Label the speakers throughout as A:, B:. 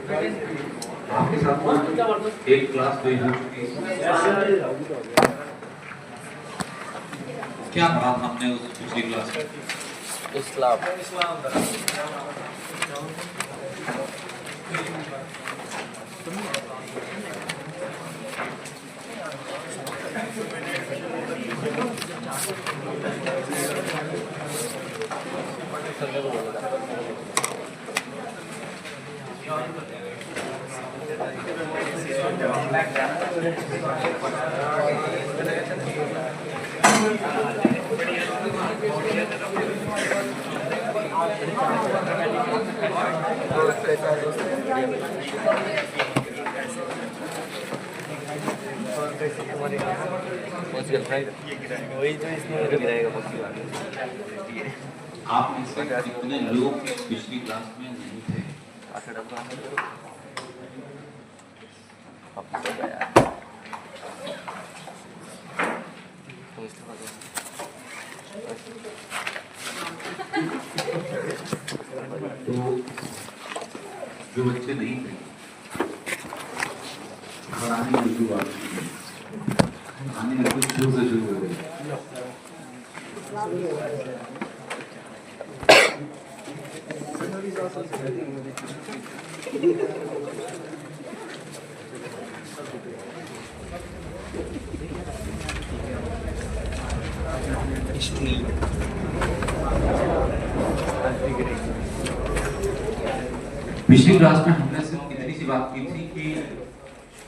A: आपके साथ एक क्लास हुई हो चुकी है। क्या पढ़ा था हमने उस पिछली क्लास में?
B: इस्लाम। वही जो इसमें गिराएगा पक्की बात है।
A: आप में से कितने लोग पिछली क्लास में नहीं थे? तो जो बच्चे नहीं थे कहानी में शुरुआत की, कहानी में कुछ शुरू से शुरू हो गई। पिछली क्लास में हमने सिर्फ इतनी सी बात की थी कि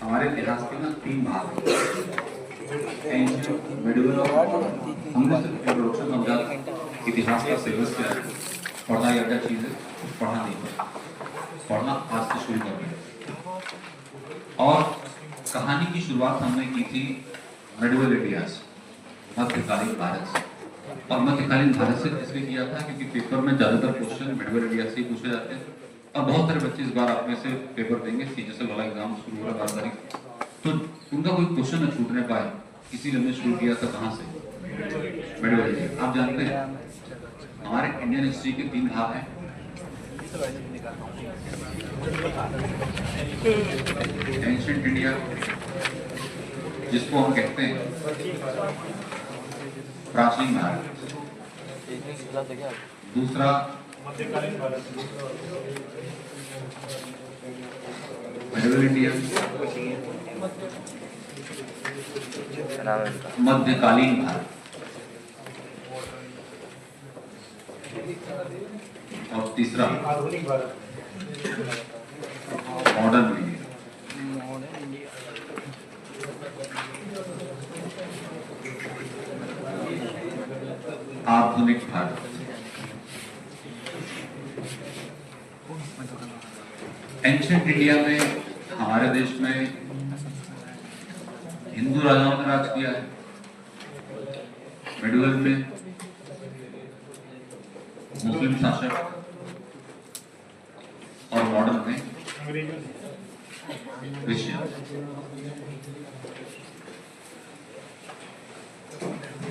A: हमारे इतिहास के ना 3 भाग एंशिएंट, मिडिवल और मॉडर्न। हमने सिर्फ इंट्रोडक्शन समझा इतिहास का सिलेबस क्या है, पढ़ना या क्या चीज़ है, पढ़ना नहीं पढ़ा, पढ़ना आज से शुरू करना। और कहानी की शुरुआत हमने की थी मिडिवल इंडियाज, मध्यकालीन भारत से। और मध्यकालीन भारत से इसलिए किया था क्योंकि पेपर में ज़्यादातर क्वेश्चन मिडिवल इंडिया से ही पूछे जाते हैं और बहुत सारे बच्चे इस बार आप में से पेपर देंगे, सीजीएसएल वाला एग्जाम शुरू हो रहा है 12 तारीख, तो उनका कोई क्वेश्चन न छूटने पाए, इसीलिए हमने शुरू किया था। कहाँ से? Medieval India. आप जानते हैं हमारे इंडियन हिस्ट्री के 3 भाग हैं। एंशिएंट इंडिया जिसको हम कहते हैं प्राचीन भारत, दूसरा मिडिवल इंडिया, मध्यकालीन भारत, और तीसरा मॉडर्न इंडिया। आधुनिक भारत। एंशिएंट इंडिया में हमारे देश में हिंदू राजाओं ने राज किया है, मिडिवल में मुस्लिम शासक और मॉडर्न में Christian.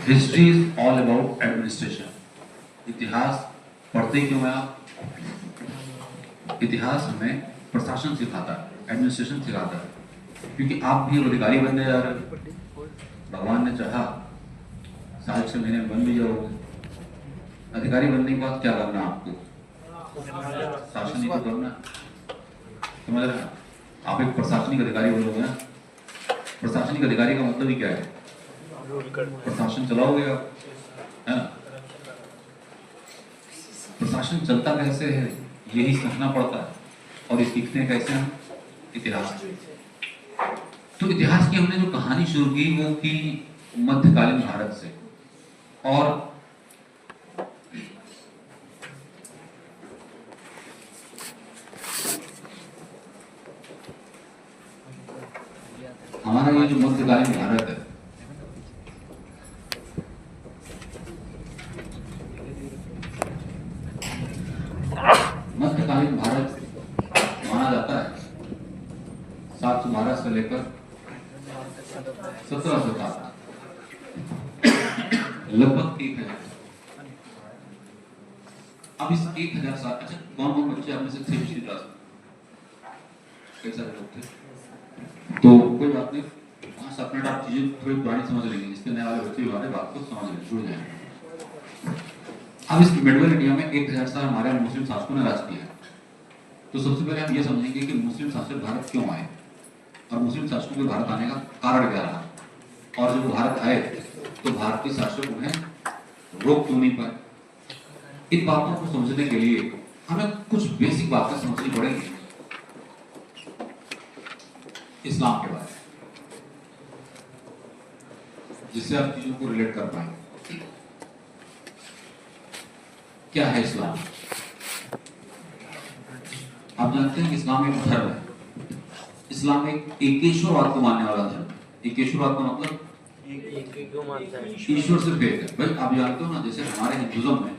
A: History is all about administration. इतिहास पढ़ते क्यों है आप? इतिहास हमें प्रशासन सिखाता है, एडमिनिस्ट्रेशन सिखाता है, क्योंकि आप भी अधिकारी बनने जा रहे हो। भगवान ने चाहा 6 महीने में बन भी जाओगे। अधिकारी बनने के बाद क्या करना आपको? शासन ही तो करना, समझ रहे हैं? आप एक प्रशासनिक अधिकारी बनोगे ना। प्रशासनिक अधिकारी का मतलब ही क्या है? प्रशासन चलाओगे आप, है ना? प्रशासन चलता कैसे है यही सीखना पड़ता है, और ये सीखते कैसे हम? इतिहास। तो इतिहास की हमने जो कहानी शुरू की वो की मध्यकालीन भारत से। और हमारा ये जो मध्यकालीन भारत है, मध्यकालीन भारत माना जाता है 712 से लेकर 1707, लगभग 1000। अब इस 1000 साल, अच्छा कौन कौन बच्चे आपने से थे पिछली क्लास में? कई सारे लोग थे। तो कोई बात नहीं, 5-7 मिनट आप चीजें थोड़ी पुरानी समझ लेंगे, जिसके नए वाले बच्चे हमारे बात को समझ लें, जुड़ जाएंगे। अब इस मिडवेल इंडिया में 1000 साल हमारे मुस्लिम शासकों ने राज किया। तो सबसे पहले हम ये समझेंगे कि मुस्लिम शासक भारत क्यों आए और मुस्लिम शासकों के भारत आने का कारण क्या रहा, और जब भारत आए तो भारतीय शासक उन्हें रोक क्यों नहीं पाए। इन बातों को समझने के लिए हमें कुछ बेसिक बातें समझनी पड़ेंगी इस्लाम के बारे में, जिससे आप चीजों को रिलेट कर पाएंगे। क्या है इस्लाम? आप जानते हैं कि इस्लाम एक धर्म है। इस्लाम एक एकेश्वरवाद को मानने वाला धर्म है। एकेश्वरवाद का मतलब ईश्वर से फेक है। भाई आप जानते हो ना, जैसे हमारे हिंदुज्म में,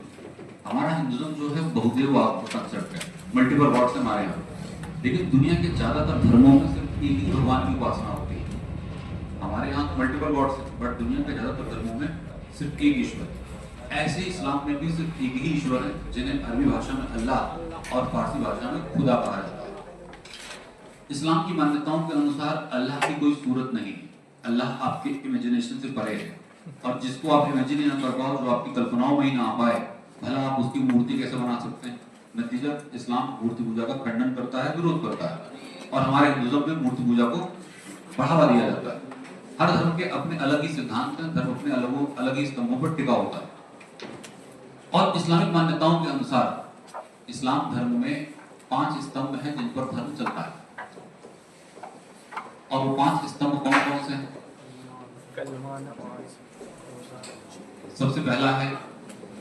A: हमारा हिंदुज्म जो है बहुदेववाद कंसेप्ट है, मल्टीपल गॉड से हमारे यहाँ। लेकिन दुनिया के ज्यादातर धर्मों में सिर्फ एक ही भगवान की उपासना होती है। हमारे यहाँ मल्टीपल गॉड्स है, बट दुनिया के ज्यादातर धर्मों में सिर्फ एक ईश्वर है। ऐसे इस्लाम में भी सिर्फ एक ही ईश्वर है, जिन्हें अरबी भाषा में अल्लाह और फारसी भाषा में खुदा कहा जाता है। इस्लाम की मान्यताओं के अनुसार अल्लाह की कोई सूरत नहीं है। अल्लाह आपके इमेजिनेशन से परे है, और जिसको आप इमेजिन ही ना कर पाओ, जो आपकी कल्पनाओं में ही ना आ पाए, भला आप उसकी मूर्ति कैसे बना सकते हैं। नतीजा, इस्लाम मूर्ति पूजा का खंडन करता है, विरोध करता है, और हमारे हिंदुज्म में मूर्ति पूजा को बढ़ावा दिया जाता है। हर धर्म के अपने अलग ही सिद्धांत हैं, धर्म अपने अलग ही स्तंभों पर टिका होता है। और इस्लामिक मान्यताओं के अनुसार इस्लाम धर्म में 5 स्तंभ हैं जिन पर धर्म चलता है। और वो 5 स्तंभ कौन कौन से हैं? सबसे पहला है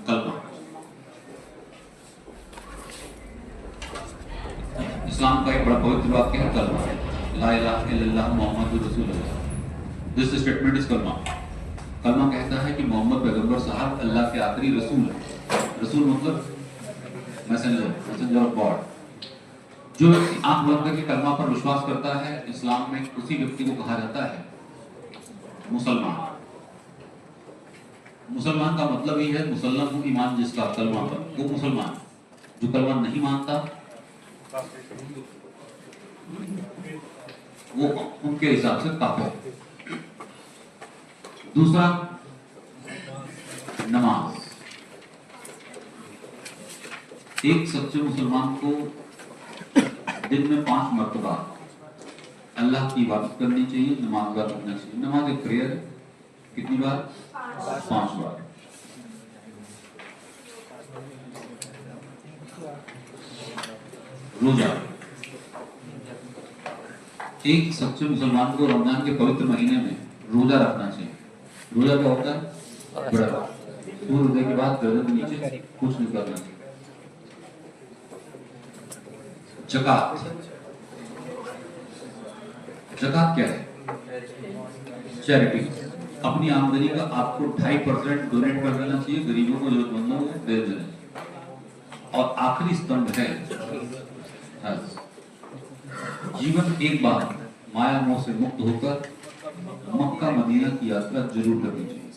A: कलमा। इस्लाम का एक बड़ा पवित्र वाक्य है कलमा, ला इलाहा इल्लल्लाह मुहम्मदुर रसूलुल्लाह। दिस स्टेटमेंट इज कलमा। कलमा कहता है कि मोहम्मद पैगंबर साहब अल्लाह के आखिरी रसूल हैं। रसूल मतलब मैसेंजर ऑफ गॉड। जो व्यक्ति आंख बंद करके कलमा पर विश्वास करता है, इस्लाम में उसी व्यक्ति को कहा जाता है मुसलमान। मुसलमान का मतलब ही है मुसल्लम ईमान जिसका कलमा पर, वो मुसलमान। जो कलमा नहीं मानता वो उनके हिसाब से काफिर। दूसरा नमाज। एक सच्चे मुसलमान को दिन में 5 मरतबा अल्लाह की इबादत करनी चाहिए, नमाज अदा करना चाहिए। नमाज एक प्रेयर है। कितनी बार? 5 बार। रोजा। एक सच्चे मुसलमान को रमजान के पवित्र महीने में रोजा रखना चाहिए। रोजा क्या होता है? व्रत। सूर्योदय के बाद गर्दन के नीचे कुछ नहीं करना चाहिए। ज़कात। ज़कात क्या है? चैरिटी। अपनी आमदनी का आपको 2.5% डोनेट कर देना चाहिए, गरीबों को, जरूरतमंदों को दे देना चाहिए। और आखिरी स्तंभ है हज। जीवन एक बार माया मोह से मुक्त होकर मक्का मदीना की यात्रा जरूर करनी चाहिए।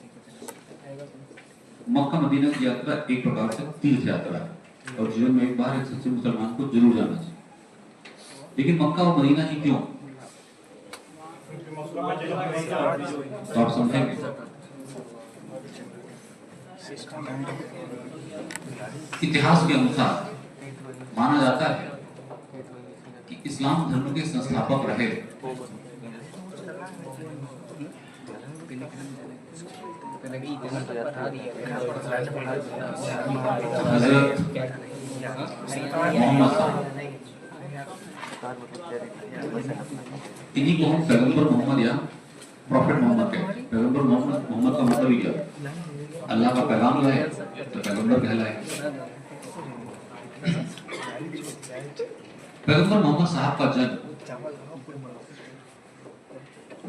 A: मक्का मदीना की यात्रा एक प्रकार से तीर्थ यात्रा है, और जीवन में एक बार एक सच्चे मुसलमान को जरूर जाना चाहिए। लेकिन मक्का और मदीना ही क्यों? तो आप समझेंगे। इतिहास के अनुसार माना जाता है कि इस्लाम धर्म के संस्थापक रहे हजरत मोहम्मद साहब। इन्हीं को हम पैगंबर मोहम्मद या प्रॉफिट मोहम्मद कहते हैं। पैगंबर मोहम्मद का मतलब ही क्या? अल्लाह का पैगाम लाए तो पैगंबर कहलाए। पैगंबर मोहम्मद साहब का जन्म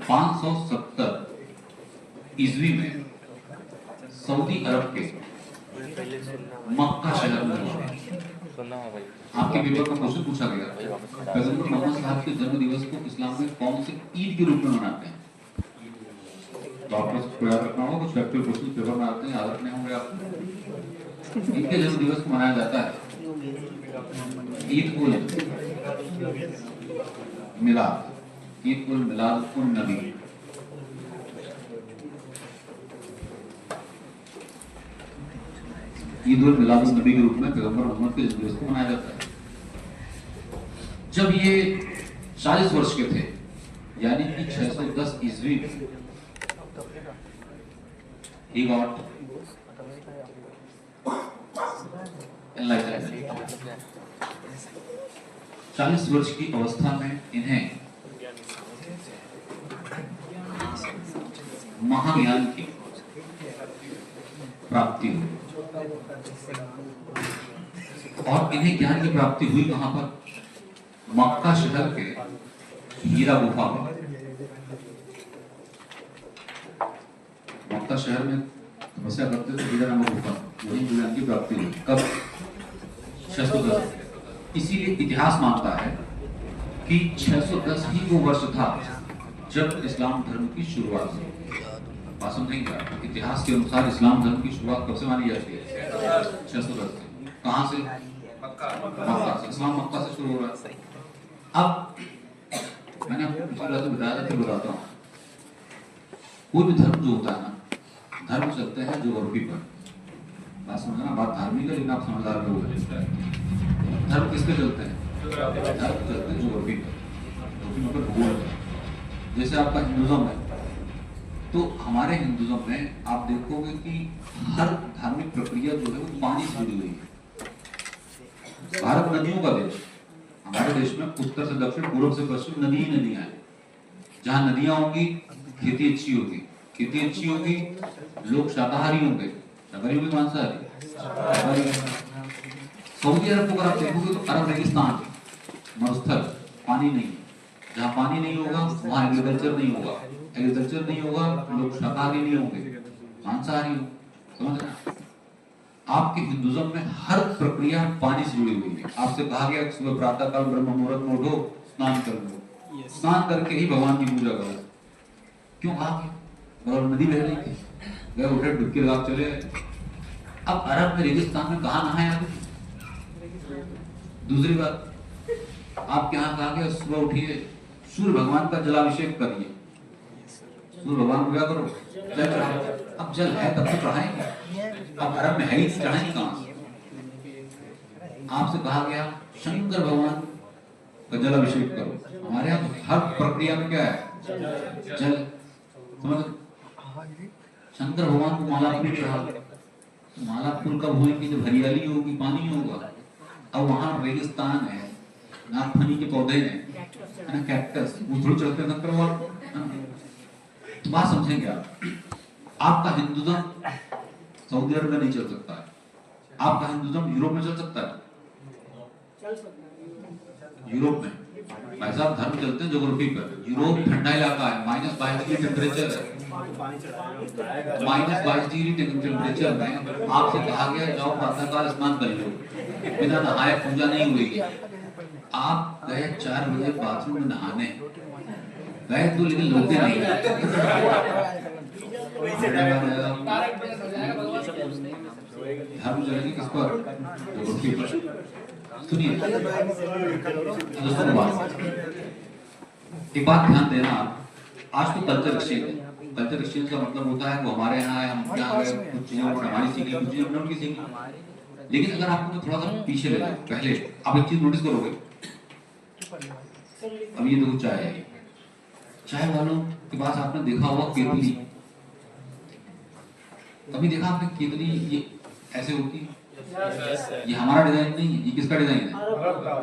A: 570 ईस्वी में सऊदी अरब के मक्का शहर में हुआ। आपके पेपर का क्वेश्चन पूछा गया, पैगंबर मोहम्मद साहब के जन्म दिवस को इस्लाम में कौन से ईद के रूप में मनाते हैं? तो आपको याद रखना होगा, कुछ फैक्चुअल क्वेश्चन पेपर में आते हैं, याद रखने होंगे आपको। इनके जन्म दिवस को मनाया जाता है ईद को मिलाद, ईद उल मिलाद उन नबी। ईद उल मिलाद उन नबी के रूप में पैगंबर मोहम्मद के जन्मदिवस को मनाया जाता है। जब ये 40 वर्ष के थे, यानी कि 610 ईस्वी में, he got enlightened। 40 वर्ष की अवस्था में इन्हें महाज्ञान की प्राप्ति हुई। और इन्हें ज्ञान की प्राप्ति हुई कहां पर? मक्का शहर के हीरा गुफा में। मक्का शहर में तपस्या करते थे, हीरा नामक गुफा, वहीं ज्ञान की प्राप्ति हुई। कब? 610। इसीलिए इतिहास मानता है कि 610 ही वो वर्ष था जब इस्लाम धर्म की शुरुआत हुई। बात समझेंगे क्या? इतिहास के अनुसार इस्लाम धर्म की शुरुआत कब से मानी जाती है? 610 से। कहां से? मक्का से। इस्लाम मक्का से शुरू हो रहा है। अब मैंने आपको पिछली बात में बताया था, फिर बताता हूँ। कोई भी धर्म जो होता है ना, धर्म चलते हैं ज्योग्राफी पर। बात समझना, बात धार्मिक है लेकिन आप समझदार लोग हैं। धर्म किस पे चलते हैं? धर्म चलते हैं ज्योग्राफी पर, ज्योग्राफी मतलब भूगोल पर। जैसे आपका हिंदुज्म है, तो हमारे हिंदुज्म में आप देखोगे कि हर धार्मिक प्रक्रिया जो है वो पानी से जुड़ी हुई है। भारत नदियों का देश, हमारे देश में उत्तर से दक्षिण, पूर्व से पश्चिम नदी ही नदियां हैं। जहां नदियां होंगी खेती अच्छी होगी, खेती अच्छी होगी लोग शाकाहारी होंगे, शाकाहारी होंगे मांसाहारी। सऊदी अरब को अगर आप देखोगे तो अरब रेगिस्तान, मरुस्थल, पानी नहीं। जहाँ पानी नहीं होगा वहाँ एग्रीकल्चर नहीं होगा, एग्रीकल्चर नहीं होगा लोग शाकाहारी नहीं होंगे, मांसाहारी हो। समझ रहे? आपके हिंदुज्म में हर प्रक्रिया पानी से जुड़ी हुई है। आपसे कहा गया कि सुबह प्रातः काल ब्रह्म मुहूर्त में उठो, स्नान कर लो, स्नान करके ही भगवान की पूजा करो। क्यों कहा गया? और नदी बह रही थी, गए उठे डुबकी लगा चले गए। अब अरब में रेगिस्तान में कहा नहाए आदमी? दूसरी बात, आप यहाँ कहा गया सुबह उठिए, सूर्य भगवान का जलाभिषेक करिए। सूर्य भगवान को क्या करो? जल चढ़ाओ। अब जल है तब तो चढ़ाएंगे। अब अरब में है ही, चढ़ाएंगे कहां से? आपसे कहा गया शंकर भगवान का जल अभिषेक करो। हमारे यहाँ तो हर प्रक्रिया में क्या है? जल। समझ? शंकर भगवान को माला फूल चढ़ाओ। माला फूल कब होगी? जब हरियाली होगी, पानी होगा। अब वहां रेगिस्तान है, नागफनी के पौधे हैं, है ना, कैक्टस, वो थोड़ी चलते हैं शंकर भगवान। तो बात समझेंगे आप। आपका हिंदुज्म सऊदी अरब में नहीं चल सकता है, आपका हिंदुज्म यूरोप में चल सकता है। यूरोप में भाई साहब धर्म चलते हैं ज्योग्राफी पर। यूरोप ठंडा इलाका है, -22 डिग्री टेम्परेचर है। -22 डिग्री टेम्परेचर में आपसे कहा गया जाओ प्रातःकाल स्नान कर लो, बिना नहाए पूजा नहीं हुई। आप गए 4 बजे बाथरूम में नहाने, गए तो लेकिन लोग नहीं। धर्म चलेगी किस पर? ज्योग्राफी पर। सुनिए एक बात ध्यान देना, आज तो कल्चर एक्सचेंज है। कल्चर एक्सचेंज का मतलब होता है वो हमारे यहाँ है, हम क्या गए, कुछ चीजें हमारी सीखी, कुछ चीजें उनकी सीखी। लेकिन अगर आपको मैं थोड़ा सा पीछे ले जाऊं, पहले आप एक चीज नोटिस करोगे। अब ये देखो चाय है, चाय वालों के पास आपने देखा होगा केतली। कभी देखा आपने केतली ये ऐसे होती? ये हमारा डिजाइन नहीं है, ये किसका डिजाइन है?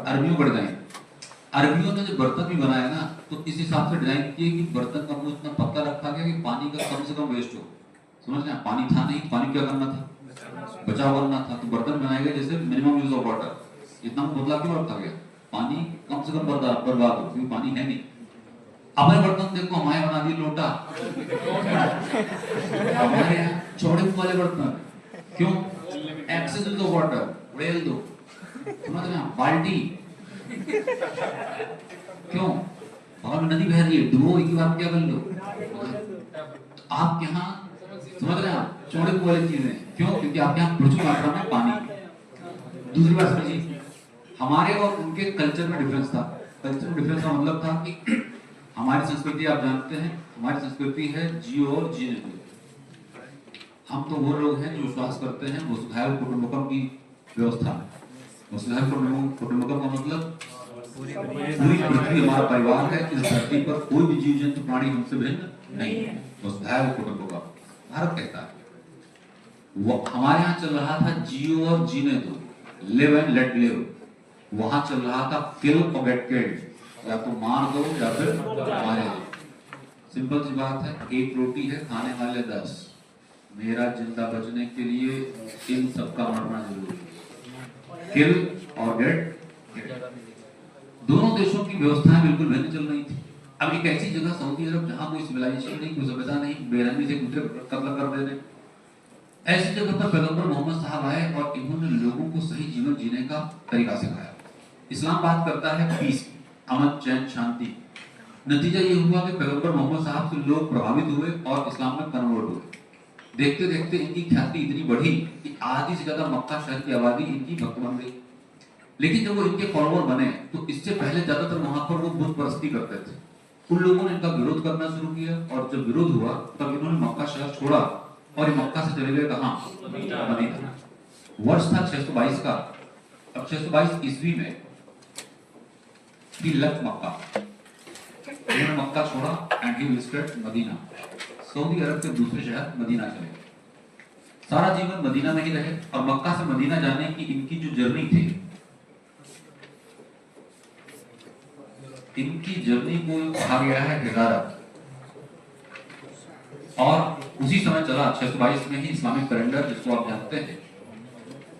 A: अरबियों का डिजाइन। अरबियों ने जो बर्तन भी बनाया ना, तो इस हिसाब से डिजाइन किए कि बर्तन का मुंह इतना पतला रखा गया कि पानी का कम से कम वेस्ट हो। समझ रहे हैं? पानी था नहीं, पानी क्या करना था? बचाव करना था। तो बर्तन बनाए गए जैसे मिनिमम यूज ऑफ वाटर। इतना पतला क्यों रखा गया? पानी कम से कम बर्बाद हो, क्योंकि पानी है नहीं। हमारे बर्तन देखो, हमारे बना दिए लोटा। हमारे यहाँ चौड़े वाले बर्तन, क्यों? एक्सेस यूज ऑफ वाटर, उड़ेल दो। समझ रहे हैं? बाल्टी, क्यों? और नदी बह रही है, डुबो, एक बार क्या कर लो। आप यहाँ समझ रहे हैं? चौड़े वाली चीजें, क्यों? क्योंकि आपके यहाँ प्रचुर मात्रा में पानी। दूसरी बात समझिए, हमारे और उनके कल्चर में डिफरेंस था। कल्चरल डिफरेंस का मतलब था कि हमारी संस्कृति आप जानते हैं, हमारी संस्कृति है जियो और जीने दो। हम तो वो लोग हैं जो विश्वास करते हैं वसुधैव कुटुंबकम की व्यवस्था में। वसुधैव कुटुंबकम का मतलब पूरी पृथ्वी हमारा परिवार है, इस धरती पर कोई भी जीव जंतु प्राणी हमसे भिन्न नहीं है। वसुधैव कुटुंबकम भारत कहता है। वो हमारे यहाँ चल रहा था जियो और जीने दो, लिव एंड लेट लिव। वहां चल रहा था किल और गेट किल्ड, या तो मार दो या फिर मारे दो। सिंपल सी बात है, एक रोटी है खाने वाले 10, मेरा जिंदा बचने के लिए इन सबका मरना जरूरी है। किल और गेट किल्ड। दोनों देशों की व्यवस्थाएं बिल्कुल भिन्न चल रही थी। अब एक ऐसी जगह सऊदी अरब जहां कोई सिविलाइजेशन नहीं, कोई सभ्यता नहीं, बेरहमी से एक दूसरे को कत्ल कर दे रहे, ऐसी जगह पर पैगंबर मोहम्मद साहब आए और इन्होंने लोगों को सही जीवन जीने का तरीका सिखाया। इस्लाम बात करता है पीस, अमन, चैन, शांति। नतीजा ये हुआ कि पैगंबर मोहम्मद साहब से लोग प्रभावित हुए और इस्लाम में कन्वर्ट हुए। देखते देखते इनकी ख्याति इतनी बढ़ी कि आधी से ज्यादा मक्का शहर की आबादी इनकी भक्त बन गई। लेकिन जब वो इनके फॉलोअर बने तो इससे पहले ज्यादातर वहां पर वो बुत परस्ती करते थे। उन लोगों ने इनका विरोध करना शुरू किया और जब विरोध हुआ तब इन्होंने मक्का शहर छोड़ा और मक्का से चले गए कहां? मदीना। वर्ष था 622 का। अब 622 ईस्वी में he left मक्का, उन्होंने मक्का छोड़ा and he visited Medina. Saudi Arab के दूसरे शहर मदीना चले गए। सारा जीवन मदीना में ही रहे और मक्का से मदीना जाने की इनकी जो जर्नी थी, इनकी जर्नी को कहा गया है हिजारत। और उसी समय चला 622 में ही इस्लामिक कैलेंडर, जिसको आप जानते हैं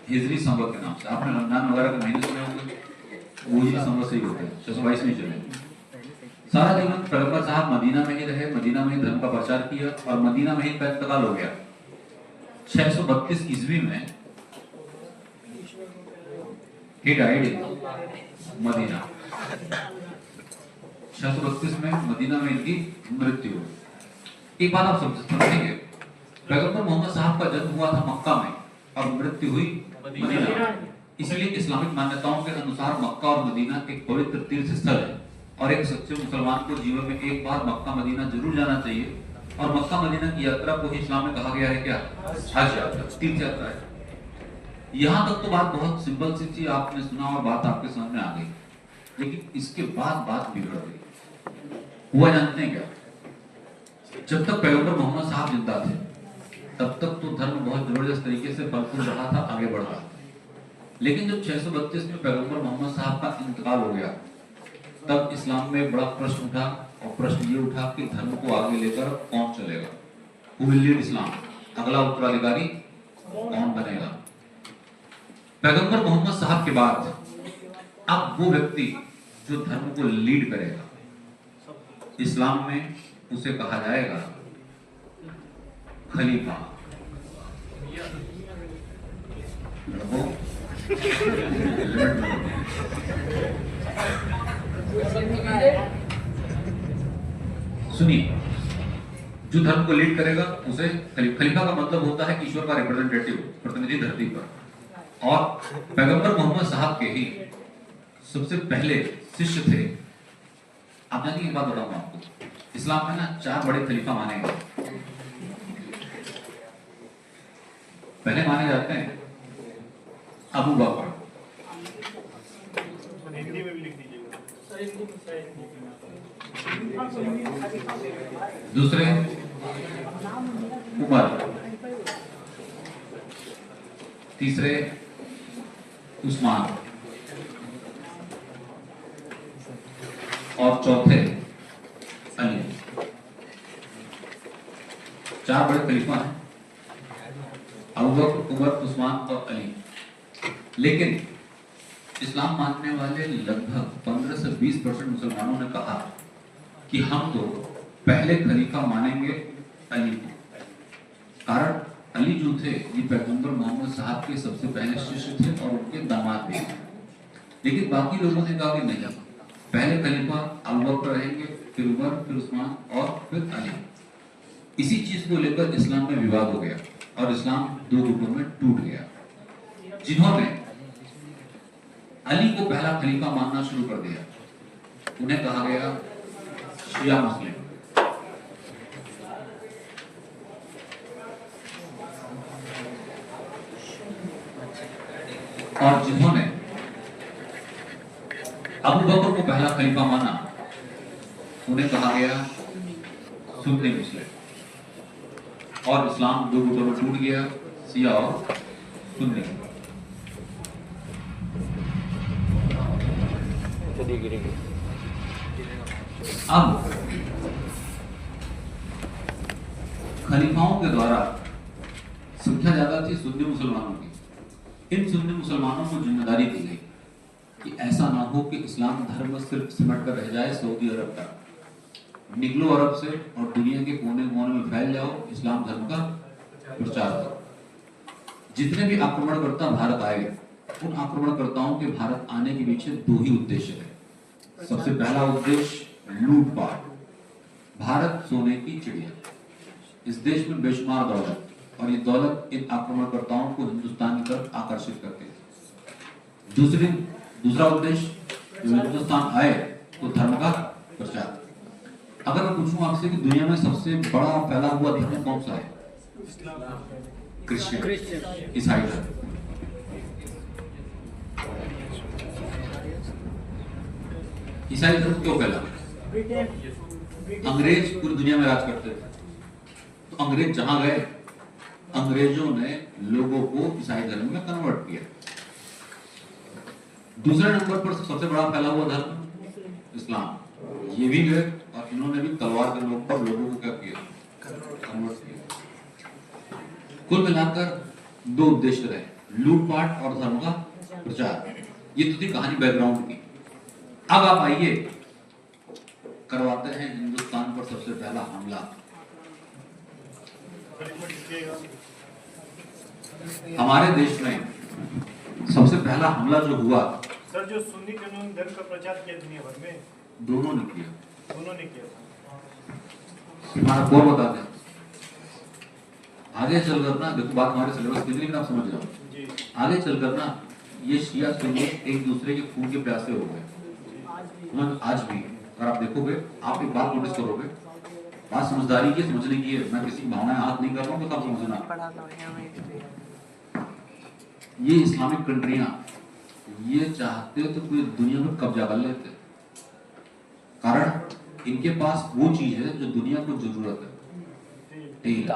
A: हिजरी संवत के नाम से। आपने रमजान वगैरह के महीने सुने होंगे, वो हिजरी संवत से ही होते हैं। 622 में चले। सारा जीवन पैगंबर साहब मदीना में ही रहे, मदीना में ही धर्म का प्रचार किया और मदीना में ही इनका इंतकाल हो गया। 632 ईस्वी में he died in मदीना। 632 में मदीना में इनकी मृत्यु हुई। एक बात आप समझेंगे, पैगंबर मोहम्मद साहब का जन्म हुआ था मक्का में और मृत्यु हुई मदीना। इसलिए इस्लामिक मान्यताओं के अनुसार मक्का और मदीना एक पवित्र तीर्थ स्थल है और एक सच्चे मुसलमान को जीवन में एक बार मक्का मदीना जरूर जाना चाहिए। और मक्का मदीना की यात्रा को ही इस्लाम में कहा गया है क्या? हज यात्रा, तीर्थ यात्रा है। यहाँ तक तो बात बहुत सिंपल सी थी, आपने सुना और बात आपके समझ में आ गई। लेकिन इसके बाद बात बिगड़ गई। हुआ जानते हैं क्या? जब तक पैगंबर मोहम्मद साहब जिंदा थे तब तक तो धर्म बहुत जबरदस्त तरीके से फल फूल रहा था, आगे बढ़ रहा था। लेकिन जब 632 में पैगंबर मोहम्मद साहब का इंतकाल हो गया तब इस्लाम में बड़ा प्रश्न उठा और प्रश्न ये उठा कि धर्म को आगे लेकर कौन चलेगा? Who will lead इस्लाम? अगला उत्तराधिकारी कौन बनेगा? पैगंबर मोहम्मद साहब के बाद अब वो व्यक्ति जो धर्म को लीड करेगा, इस्लाम में उसे कहा जाएगा खलीफा। सुनिए, जो धर्म को लीड करेगा उसे खलीफा का मतलब होता है कि ईश्वर का रिप्रेजेंटेटिव, प्रतिनिधि धरती पर। और पैगंबर मोहम्मद साहब के ही सबसे पहले शिष्य थे। आप जानिए, एक बात बताऊंगा आपको, इस्लाम में ना 4 बड़े खलीफा माने गए। पहले माने जाते हैं अबू बकर, दूसरे उमर, तीसरे उस्मान और चौथे अली। 4 बड़े खलीफा हैं, अबू बकर, उमर, उस्मान और अली। लेकिन इस्लाम मानने वाले लगभग 15 से 20% मुसलमानों ने कहा कि हम तो पहले खलीफा मानेंगे अली को। कारण अली जो थे ये पैगंबर मोहम्मद साहब के सबसे पहले शिष्य थे और उनके दामाद भी थे। लेकिन बाकी लोगों ने कहा कि नहीं, पहले खलीफा अबू बकर रहेंगे, फिर उमर, फिर उस्मान और फिर अली। इसी चीज को लेकर इस्लाम में विवाद हो गया और इस्लाम 2 गुटों में टूट गया। जिन्होंने अली को पहला खलीफा मानना शुरू कर दिया उन्हें कहा गया शिया मुस्लिम। और जिन्होंने अबू बकर को पहला खलीफा माना उन्हें कहा गया सुन्नी मुस्लिम। और इस्लाम दो गुटों में टूट गया, शिया और सुन्नी। अब खलीफाओं के द्वारा संख्या ज्यादा थी सुन्नी मुसलमानों की। इन सुन्नी मुसलमानों को जिम्मेदारी दी गई कि ऐसा ना हो कि इस्लाम धर्म सिर्फ सिमट कर रह जाए सऊदी अरब तक। निकलो अरब से और दुनिया के कोने कोने में फैल जाओ, इस्लाम धर्म का प्रचार करो। जितने भी आक्रमणकर्ता भारत आए, उन आक्रमणकर्ताओं के भारत आने के पीछे दो ही उद्देश्य है। सबसे पहला उद्देश्य लूटपाट। भारत सोने की चिड़िया, इस देश में बेशुमार दौलत, और ये दौलत इन आक्रमणकर्ताओं को हिंदुस्तान की तरफ आकर्षित करती है। दूसरा उद्देश्य, जो हिंदुस्तान आए तो धर्म का प्रचार। अगर मैं पूछूं आपसे कि दुनिया में सबसे बड़ा फैला हुआ धर्म कौन सा है? क्रिश्चियन, ईसाई धर्म। ईसाई धर्म क्यों फैला? अंग्रेज पूरी दुनिया में राज करते थे, तो अंग्रेज जहां गए, अंग्रेजों ने लोगों को ईसाई धर्म में कन्वर्ट किया। दूसरे नंबर पर सबसे बड़ा फैला हुआ धर्म इस्लाम। ये भी गए और इन्होंने भी तलवार के लोग पर लोगों को क्या किया? कन्वर्ट किया। कुल मिलाकर दो उद्देश्य रहे, लूटपाट और धर्म का प्रचार। ये तो थी कहानी बैकग्राउंड की। अब आप आइए, करवाते हैं हिंदुस्तान पर सबसे पहला हमला। हमारे देश में सबसे पहला हमला जो हुआ,
C: सर, जो सुन्नी कानून धर्म का प्रचार किया दुनिया भर में,
A: दोनों ने किया।
C: दोनों ने किया।
A: हमारा कौन बता दें? आगे चलकर ना, देखो बात हमारे सिलेबस की, लेकिन आप समझ जाओ। आगे चलकर ना ये शिया सुन्नी एक दूसरे के खून के प्यासे हो गए। आज भी अगर आप देखोगे, आप एक बात नोटिस करोगे, बात समझदारी की, समझने की है। मैं किसी भावनाएं हाथ नहीं कर रहा हूँ, तो सब समझना। ये इस्लामिक कंट्रियां ये चाहते तो पूरी दुनिया में कब्जा कर लेते, कारण इनके पास वो चीज है जो दुनिया को जरूरत है, तेल।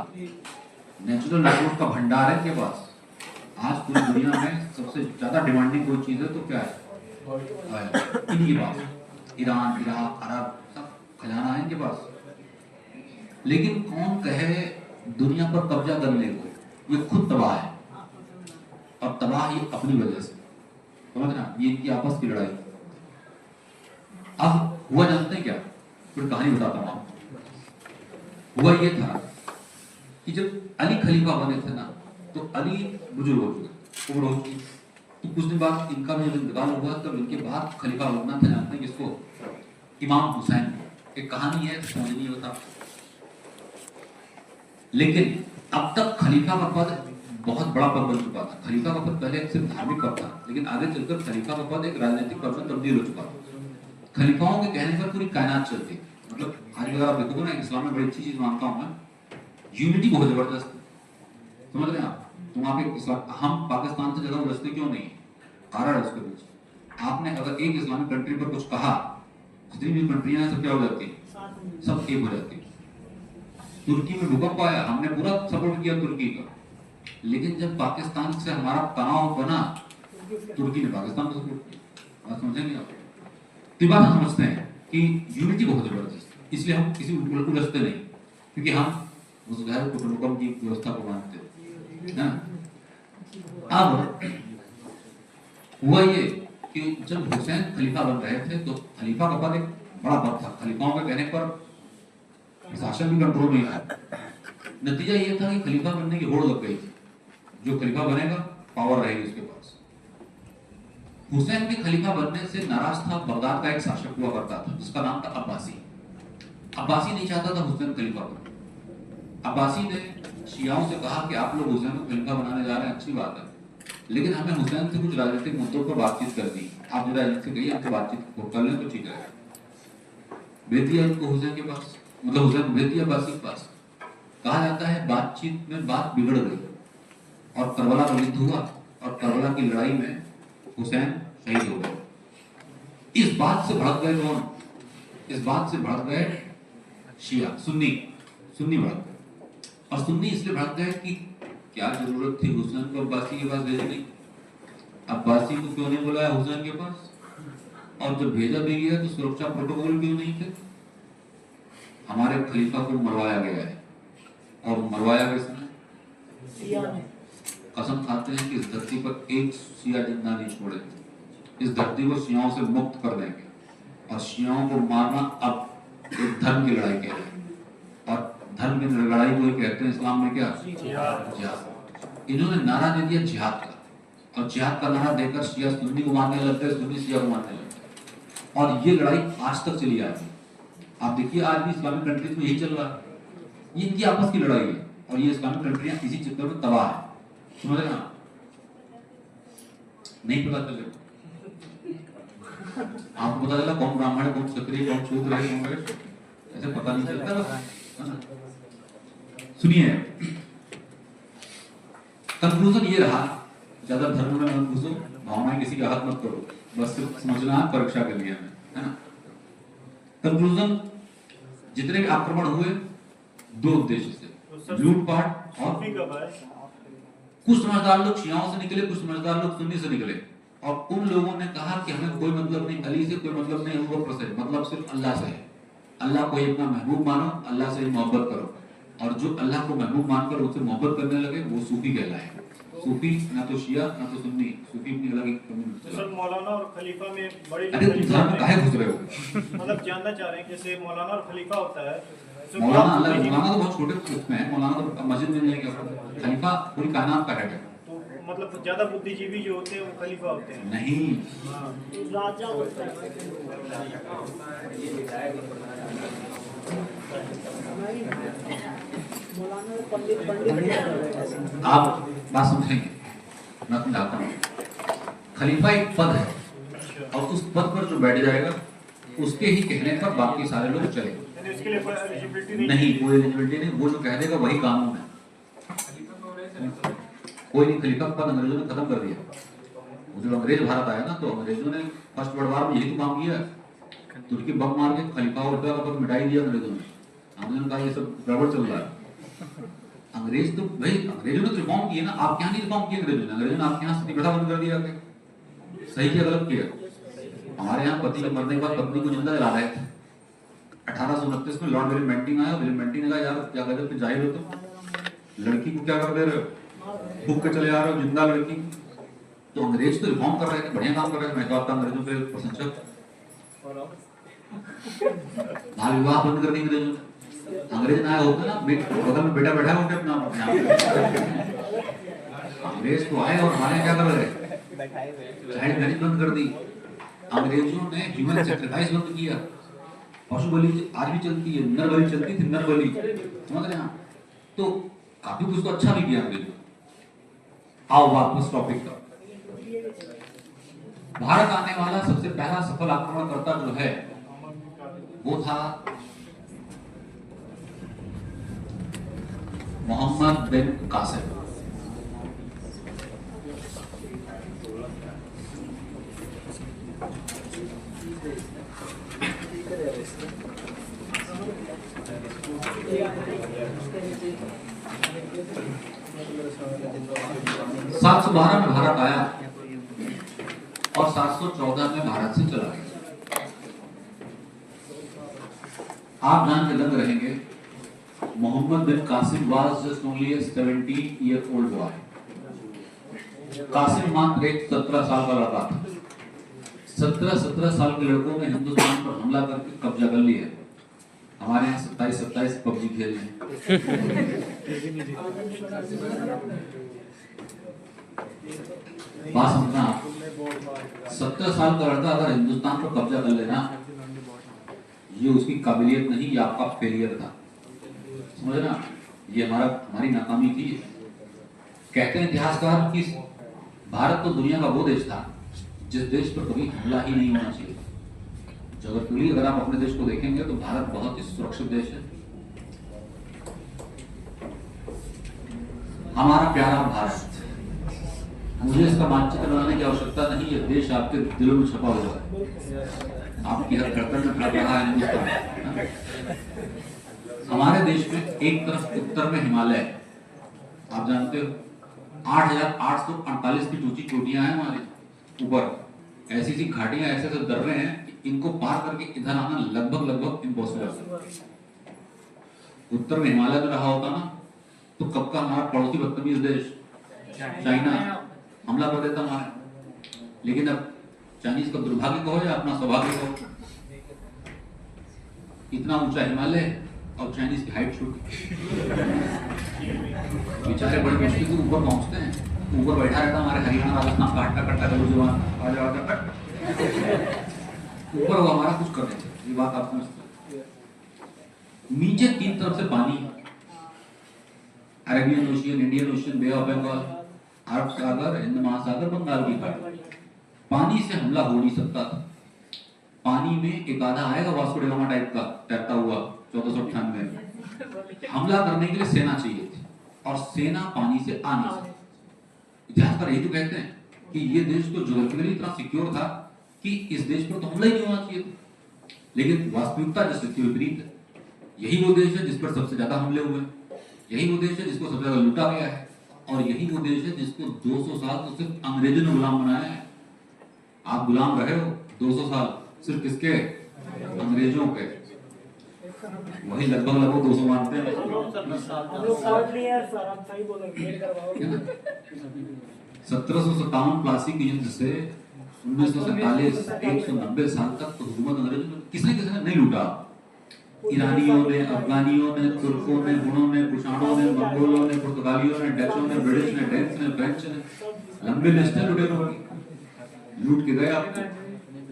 A: नेचुरल रिसोर्स का भंडार है इनके पास। आज पूरी दुनिया में सबसे ज्यादा डिमांडिंग कोई चीज है तो क्या है? इनके पास ईरान, इराक, अरब सब खजाना है इनके पास। लेकिन कौन कहे दुनिया पर कब्जा करने को? ये खुद तबाह है, और तबाह ये अपनी वजह से, समझना? ये इनकी आपस की लड़ाई। अब हुआ जानते हैं क्या? फिर कहानी बताता हूं आपको। हुआ ये था कि जब अली खलीफा बने थे ना, तो अली बुजुर्ग हो चुके, उम्र हो चुकी। तो कुछ दिन बाद इनका भी जब इंतकाल हुआ, तब इनके बाद खलीफा बनना था, जानते हैं किसको? इमाम हुसैन। एक कहानी है, समझनी होता। लेकिन अब तक खलीफा का पद बहुत बड़ा पद बन चुका था। खलीफा का पद पहले सिर्फ धार्मिक पद था, लेकिन आगे चलकर खलीफा का पद एक राजनीतिक पद में तब्दील हो चुका। खलीफाओं के कहने पर पूरी कायनात चलती। मतलब आज अगर आप देखोगे ना, इस्लाम में बड़ी अच्छी चीज मानता हूं मैं, यूनिटी बहुत जबरदस्त। समझ रहे हैं आप? तो वहां पे इस्लाम, हम पाकिस्तान से ज्यादा उलझते क्यों नहीं? कारण है उसके पीछे। आपने अगर एक इस्लामिक कंट्री पर कुछ कहा, जितनी भी कंट्रियां हैं सब क्या हो जाती है? सब एक हो जाती है। तुर्की में भूकंप आया, हमने पूरा सपोर्ट किया तुर्की का, लेकिन जब पाकिस्तान से हमारा तनाव बना, तुर्की ने पाकिस्तान को सपोर्ट किया। बात समझेंगे आप? तो बात हम समझते हैं कि यूनिटी बहुत जबरदस्त, इसलिए हम किसी उलझते नहीं, क्योंकि हम उस घर कुटुंबकम की व्यवस्था को मानते हैं। अब हुआ ये कि जब हुसैन खलीफा बन रहे थे, तो खलीफा का पद एक बड़ा पद था। खलीफाओं के कहने पर शासन भी कंट्रोल नहीं था। नतीजा ये था कि खलीफा बनने की होड़ लग गई थी। जो खलीफा बनेगा, पावर रहेगी उसके पास। हुसैन के खलीफा बनने से नाराज था बगदाद का एक शासक हुआ करता था, जिसका नाम था अब्बासी। अब्बासी नहीं चाहता था हुसैन खलीफा बने। अब्बासी ने शियाओं से कहा कि आप लोग हुसैन को खलीफा बनाने जा रहे हैं, अच्छी बात है, लेकिन हमें हुसैन से कुछ राजनीतिक मुद्दों पर बातचीत करनी। आप जरा इनसे कहिए, हमसे बातचीत कर लें तो ठीक है। भेज दिया उनको हुसैन के पास, मतलब हुसैन भेज दिया अब्बासी के पास। कहा जाता है बातचीत में बात बिगड़ गई और करबला का युद्ध हुआ और करबला की लड़ाई में हुसैन शहीद हो गए। इस बात से भड़क गए कौन? इस बात से भड़क गए शिया, सुन्नी भड़क गए। और सुन्नी इसलिए भड़क गए कि क्या जरूरत थी हुसैन को अब्बासी के पास भेजने की? अब्बासी को क्यों नहीं बुलाया हुसैन के पास? और जब भेजा भी गया तो सुरक्षा प्रोटोकॉल क्यों नहीं थे? हमारे खलीफा को मरवाया गया है। और मरवाया किसने? कसम खाते हैं कि इस धरती पर एक शिया जिंदा नहीं छोड़ेंगे। इस धरती को शियाओं से मुक्त कर देंगे। और शियाओं को मारना अब एक धर्म की लड़ाई कह रहे हैं। और धर्म की लड़ाई को कहते हैं इस्लाम में क्या? जिहाद। इन्होंने नारा दे दिया जिहाद का, और जिहाद का नारा देकर शिया सुन्नी को मारने लग गए, सुन्नी शिया को मारने लग गए। और ये लड़ाई आज तक चली आ रही है। आप देखिए आज भी इस्लामिक कंट्रीज में यही चल रहा है। ये इनकी आपस की लड़ाई है और ये इस्लामिक कंट्रियां इसी चक्कर में तबाह है। समझ रहे ना? नहीं पता चले आपको पता चला कौन ब्राह्मण है, कौन क्षत्रिय, कौन शूद्र है, कौन वैश्य, ऐसे पता नहीं चलता। सुनिए, कंक्लूजन ये रहा, ज्यादा धर्म में मत घुसो, भावनाएं किसी का हाथ मत करो, बस सिर्फ समझना है परीक्षा के लिए, है ना? कंक्लूजन, जितने भी आक्रमण हुए दो उद्देश्य से, लूटपाट और कुछ समझदार लोग शियाओं से निकले, कुछ समझदार लोग सुन्नी से निकले। और उन लोगों ने कहा कि हमें कोई मतलब नहीं अली से, कोई मतलब नहीं अबू बकर से, मतलब सिर्फ अल्लाह से है। अल्लाह को ही अपना महबूब मानो, अल्लाह से ही मोहब्बत करो। और जो अल्लाह को महबूब मानकर उससे मोहब्बत करने लगे वो सूफी कहलाए। सूफी ना तो शिया ना तो सुन्नी, सूफी अपनी अलग एक कम्युनिटी।
C: सर मौलाना और खलीफा में बड़े,
A: अरे तुम धर्म काहे घुस रहे हो?
C: मतलब जानना चाह रहे हैं जैसे मौलाना और खलीफा होता है।
A: मौलाना तो बहुत छोटे उसमें है, मौलाना तो मस्जिद में नहीं जाएगा। खलीफा पूरी कायनात का हेड है।
C: तो मतलब ज्यादा बुद्धिजीवी जो होते हैं वो खलीफा होते हैं।
A: नहीं,
C: राजा होता है।
A: आप बात समझेंगे, मैं समझाता हूँ। खलीफा एक पद है और उस पद पर जो बैठ जाएगा उसके ही कहने पर बाकी सारे लोग चलेंगे।
C: इसके लिए कोई एलिजिबिलिटी
A: नहीं, कोई एलिजिबिलिटी नहीं, वो जो कह देगा वही कानून है। कोई नहीं, खलीफा का पद अंग्रेजों ने खत्म कर दिया। वो जब अंग्रेज भारत आया ना तो अंग्रेजों ने फर्स्ट वर्ल्ड वॉर में यही तो काम किया, तुर्की बम मार के खलीफा और का पद मिटाई दिया अंग्रेजों ने। अंग्रेजों ने कहा ये सब गड़बड़ चल रहा है। अंग्रेज तो भाई अंग्रेजों ने तो रिफॉर्म किए ना, आप क्या नहीं रिफॉर्म किए अंग्रेजों ने आपके यहाँ सती प्रथा बंद कर दिया। सही किया गलत किया? हमारे यहाँ पति के मरने के बाद पत्नी को जिंदा जला रहे थे। 1829 में लॉर्ड विलियम बेंटिंग आया। विलियम बेंटिंग ने कहा यार क्या गजब के जाहिल हो तुम, लड़की को क्या कर दे रहे हो, फूक के चले आ रहे हो जिंदा लड़की। तो अंग्रेज तो रिफॉर्म कर रहे थे, बढ़िया काम कर रहे थे। मैं तो आपका अंग्रेजों के प्रशंसक। बाल विवाह बंद कर दी अंग्रेजों ने। अंग्रेज ना होते ना, बगल में बेटा बैठा होते अपना, अंग्रेज तो आए और हमारे क्या कर रहे थे, चाइल्ड मैरिज बंद कर दी। अंग्रेजों ने ह्यूमन सैक्रिफाइस बंद किया। पशु बलि आज भी चलती है, नर बलि चलती थी, नर बलि, समझ रहे हैं? तो काफी कुछ तो अच्छा भी किया अंग्रेजों। आओ वापस टॉपिक का। भारत आने वाला सबसे पहला सफल आक्रमणकर्ता जो है वो था मोहम्मद बिन कासिम। सात सौ 12 में भारत आया और 714 में भारत से चला गया। आप जान के लग रहेंगे Muhammad bin Qasim was just only a 17-year-old boy. Qasim मात्र एक 17 साल का लड़का था। 17 साल के लड़कों ने हिंदुस्तान पर हमला करके कब्जा कर लिया। हमारे यहाँ 27 पबजी खेल रहे हैं। बात समझना, 17 साल का लड़का अगर हिंदुस्तान पर कब्जा कर लेना, ये उसकी काबिलियत नहीं, ये आपका फेलियर था। समझना, ये हमारी नाकामी थी। कहते हैं इतिहासकार कि भारत तो दुनिया का वो देश था जिस देश पर कभी हमला ही नहीं होना चाहिए। जगतपुरी अगर आप अपने देश को देखेंगे तो भारत बहुत ही सुरक्षित देश है। हमारा प्यारा भारत, मुझे इसका मानचित्र बनाने की आवश्यकता नहीं है, देश आपके दिलों में छपा हुआ है, आपकी हर धड़कन में धड़क रहा है हिंदुस्तान। हमारे देश में एक तरफ उत्तर में हिमालय, आप जानते हो 8,848 फीट ऊंची चोटियां हैं हमारे ऊपर, ऐसी सी घाटियां, ऐसे ऐसे दर्रे हैं कि इनको पार करके इधर आना लगभग इम्पॉसिबल है। उत्तर में हिमालय में रहा होता ना तो कब का हमारा पड़ोसी बदतमीज देश चाइना हमला कर देता हमारे, लेकिन अब चाइनीज का दुर्भाग्य कहो या अपना सौभाग्य कहो, इतना ऊंचा हिमालय और चाइनीज की हाइट छोटी, बेचारे बड़ी मुश्किल से ऊपर पहुंचते हैं। ऊपर बैठा रहता हमारे हरियाणा राजस्थान का हट्टा कट्टा करो जवान आजा आजा ऊपर वो हमारा कुछ कर देते, ये बात आप समझते हैं। नीचे तीन तरफ से पानी, Arabian ocean, Indian ocean, bay of Bengal, अरब सागर, हिंद महासागर, बंगाल की खाड़ी, पानी से हमला हो नहीं सकता था। पानी में एक आधा आएगा वास्को डिगामा टाइप का तैरता हुआ 1498 में, हमला करने के लिए सेना चाहिए थी और सेना पानी से आ नहीं सकती। इतिहासकार यही तो कहते हैं कि ये देश तो ज्योग्राफिकली इतना सिक्योर था कि इस देश पर तो हमला ही नहीं होना चाहिए था, लेकिन वास्तविकता जिसके विपरीत है। यही वो देश है जिस पर सबसे ज्यादा हमले हुए, यही वो देश है जिसको सबसे ज्यादा लूटा गया है, और यही वो देश है जिसको 200 साल तो सिर्फ अंग्रेजों ने गुलाम बनाया है। आप गुलाम रहे हो 200 साल सिर्फ किसके? अंग्रेजों के। वही लगभग 200 मानते हैं। 1757 प्लासी के युद्ध से 1947 190 साल तक तो हुकूमत अंग्रेजों ने किसने नहीं लूटा। ईरानियों ने, अफगानियों ने, तुर्कों ने, हुनों ने, कुषाणों ने, मंगोलों ने, पुर्तगालियों ने, डचों ने, ब्रिटिश ने, डेन्स ने, फ्रेंच ने, लंबे लिस्ट है लुटेरों की। लूट के गए आपको,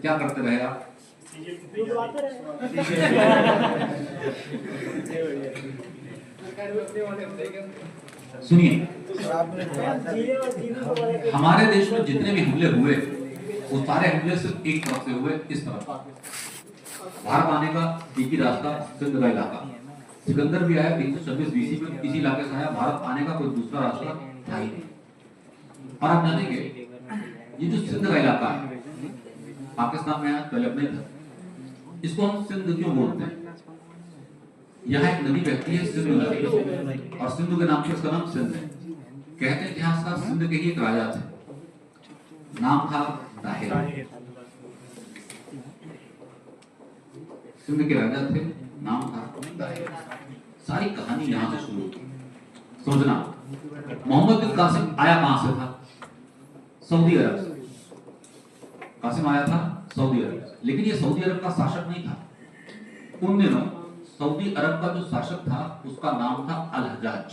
A: क्या करते रहे आप? सुनिए, हमारे देश में जितने भी हमले हुए वो सारे हमले सिर्फ एक तरफ से हुए, इस तरफ। भारत आने का एक ही रास्ता सिंध का इलाका, सिकंदर भी आया 326 BC में, इसी इलाके से आया। भारत आने का कोई दूसरा रास्ता था ही नहीं। और आप जानेंगे ये जो सिंध का इलाका है पाकिस्तान में पहले अपने था, इसको हम सिंध क्यों बोलते हैं? यहाँ एक नदी बहती है सिंधु नदी, और सिंधु के नाम से इसका नाम सिंध है। कहते हैं इतिहासकार सिंध के ही एक राजा थे, नाम था दाहिर। सिंध के राजा थे, नाम था दाहिर। सारी कहानी यहाँ से शुरू होती। समझना, मोहम्मद बिन कासिम आया कहां से था? सऊदी अरब से। कासिम आया था सऊदी अरब, लेकिन ये सऊदी अरब का शासक नहीं था। उन दिनों सऊदी अरब का जो शासक था उसका नाम था अल हजाज।